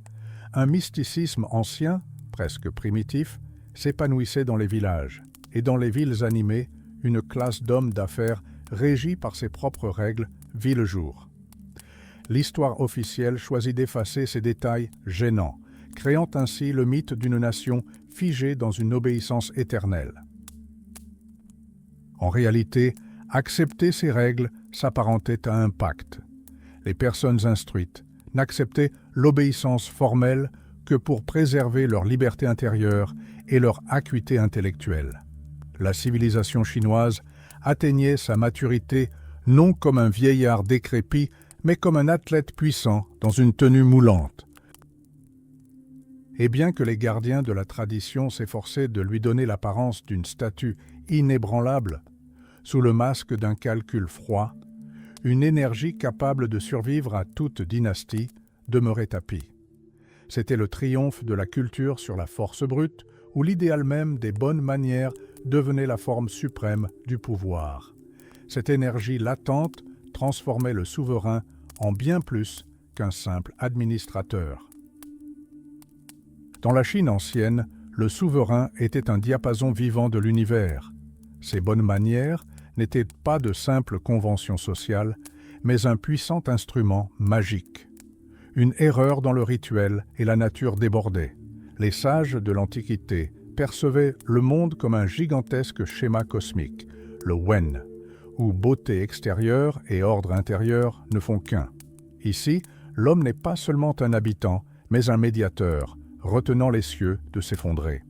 un mysticisme ancien, presque primitif, s'épanouissait dans les villages, et dans les villes animées, une classe d'hommes d'affaires régie par ses propres règles vit le jour. L'histoire officielle choisit d'effacer ces détails gênants, créant ainsi le mythe d'une nation figée dans une obéissance éternelle. En réalité, accepter ces règles s'apparentait à un pacte. Les personnes instruites n'acceptaient l'obéissance formelle que pour préserver leur liberté intérieure et leur acuité intellectuelle. La civilisation chinoise atteignait sa maturité non comme un vieillard décrépit, mais comme un athlète puissant dans une tenue moulante. Et bien que les gardiens de la tradition s'efforçaient de lui donner l'apparence d'une statue inébranlable, sous le masque d'un calcul froid, une énergie capable de survivre à toute dynastie demeurait tapie. C'était le triomphe de la culture sur la force brute, où l'idéal même des bonnes manières devenait la forme suprême du pouvoir. Cette énergie latente transformait le souverain en bien plus qu'un simple administrateur. Dans la Chine ancienne, le souverain était un diapason vivant de l'univers. Ses bonnes manières n'étaient pas de simples conventions sociales, mais un puissant instrument magique. Une erreur dans le rituel et la nature débordait. Les sages de l'Antiquité percevaient le monde comme un gigantesque schéma cosmique, le Wen, où beauté extérieure et ordre intérieur ne font qu'un. Ici, l'homme n'est pas seulement un habitant, mais un médiateur, retenant les cieux de s'effondrer.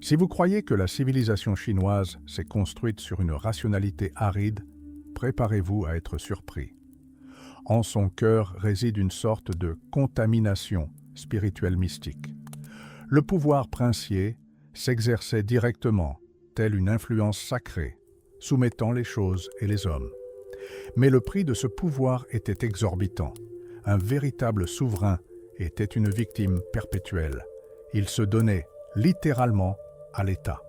Si vous croyez que la civilisation chinoise s'est construite sur une rationalité aride, préparez-vous à être surpris. En son cœur réside une sorte de contamination spirituelle mystique. Le pouvoir princier s'exerçait directement, telle une influence sacrée, soumettant les choses et les hommes. Mais le prix de ce pouvoir était exorbitant. Un véritable souverain était une victime perpétuelle. Il se donnait, littéralement, à l'État.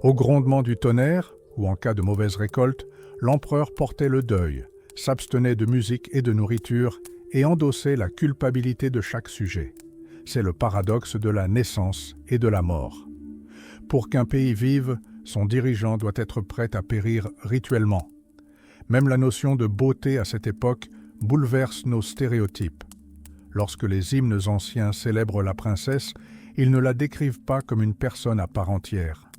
Au grondement du tonnerre, ou en cas de mauvaise récolte, l'empereur portait le deuil, s'abstenait de musique et de nourriture et endossait la culpabilité de chaque sujet. C'est le paradoxe de la naissance et de la mort. Pour qu'un pays vive, son dirigeant doit être prêt à périr rituellement. Même la notion de beauté à cette époque bouleverse nos stéréotypes. Lorsque les hymnes anciens célèbrent la princesse, ils ne la décrivent pas comme une personne à part entière.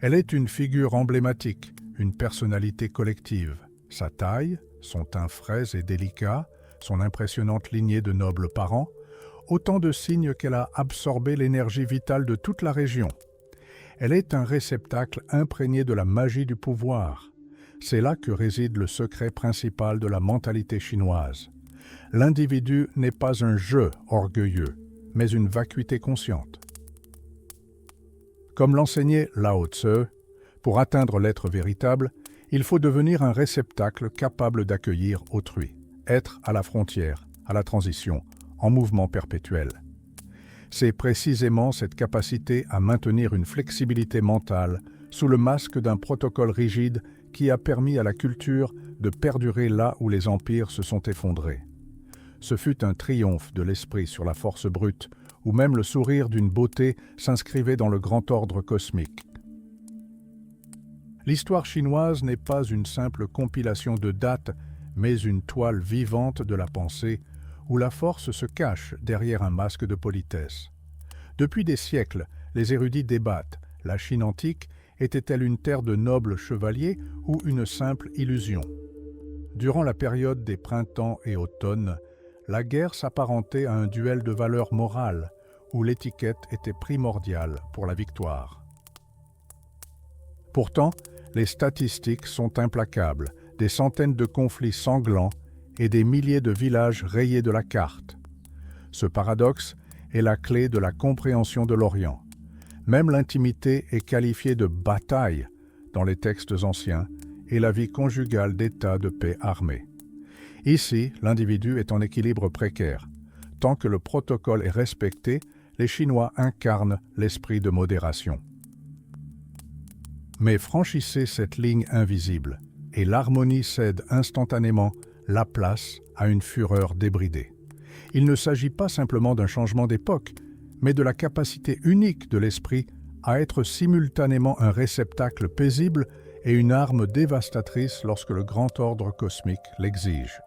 Elle est une figure emblématique, une personnalité collective. Sa taille, son teint frais et délicat, son impressionnante lignée de nobles parents, autant de signes qu'elle a absorbé l'énergie vitale de toute la région. Elle est un réceptacle imprégné de la magie du pouvoir. C'est là que réside le secret principal de la mentalité chinoise. L'individu n'est pas un je orgueilleux, mais une vacuité consciente. Comme l'enseignait Lao Tse, pour atteindre l'être véritable, il faut devenir un réceptacle capable d'accueillir autrui, être à la frontière, à la transition, en mouvement perpétuel. C'est précisément cette capacité à maintenir une flexibilité mentale sous le masque d'un protocole rigide qui a permis à la culture de perdurer là où les empires se sont effondrés. Ce fut un triomphe de l'esprit sur la force brute, où même le sourire d'une beauté s'inscrivait dans le grand ordre cosmique. L'histoire chinoise n'est pas une simple compilation de dates, mais une toile vivante de la pensée, où la force se cache derrière un masque de politesse. Depuis des siècles, les érudits débattent. La Chine antique était-elle une terre de nobles chevaliers ou une simple illusion? Durant la période des printemps et automnes, la guerre s'apparentait à un duel de valeurs morales, où l'étiquette était primordiale pour la victoire. Pourtant, les statistiques sont implacables, des centaines de conflits sanglants et des milliers de villages rayés de la carte. Ce paradoxe est la clé de la compréhension de l'Orient. Même l'intimité est qualifiée de bataille dans les textes anciens et la vie conjugale d'état de paix armée. Ici, l'individu est en équilibre précaire. Tant que le protocole est respecté, les Chinois incarnent l'esprit de modération. Mais franchissez cette ligne invisible, et l'harmonie cède instantanément la place à une fureur débridée. Il ne s'agit pas simplement d'un changement d'époque, mais de la capacité unique de l'esprit à être simultanément un réceptacle paisible et une arme dévastatrice lorsque le grand ordre cosmique l'exige.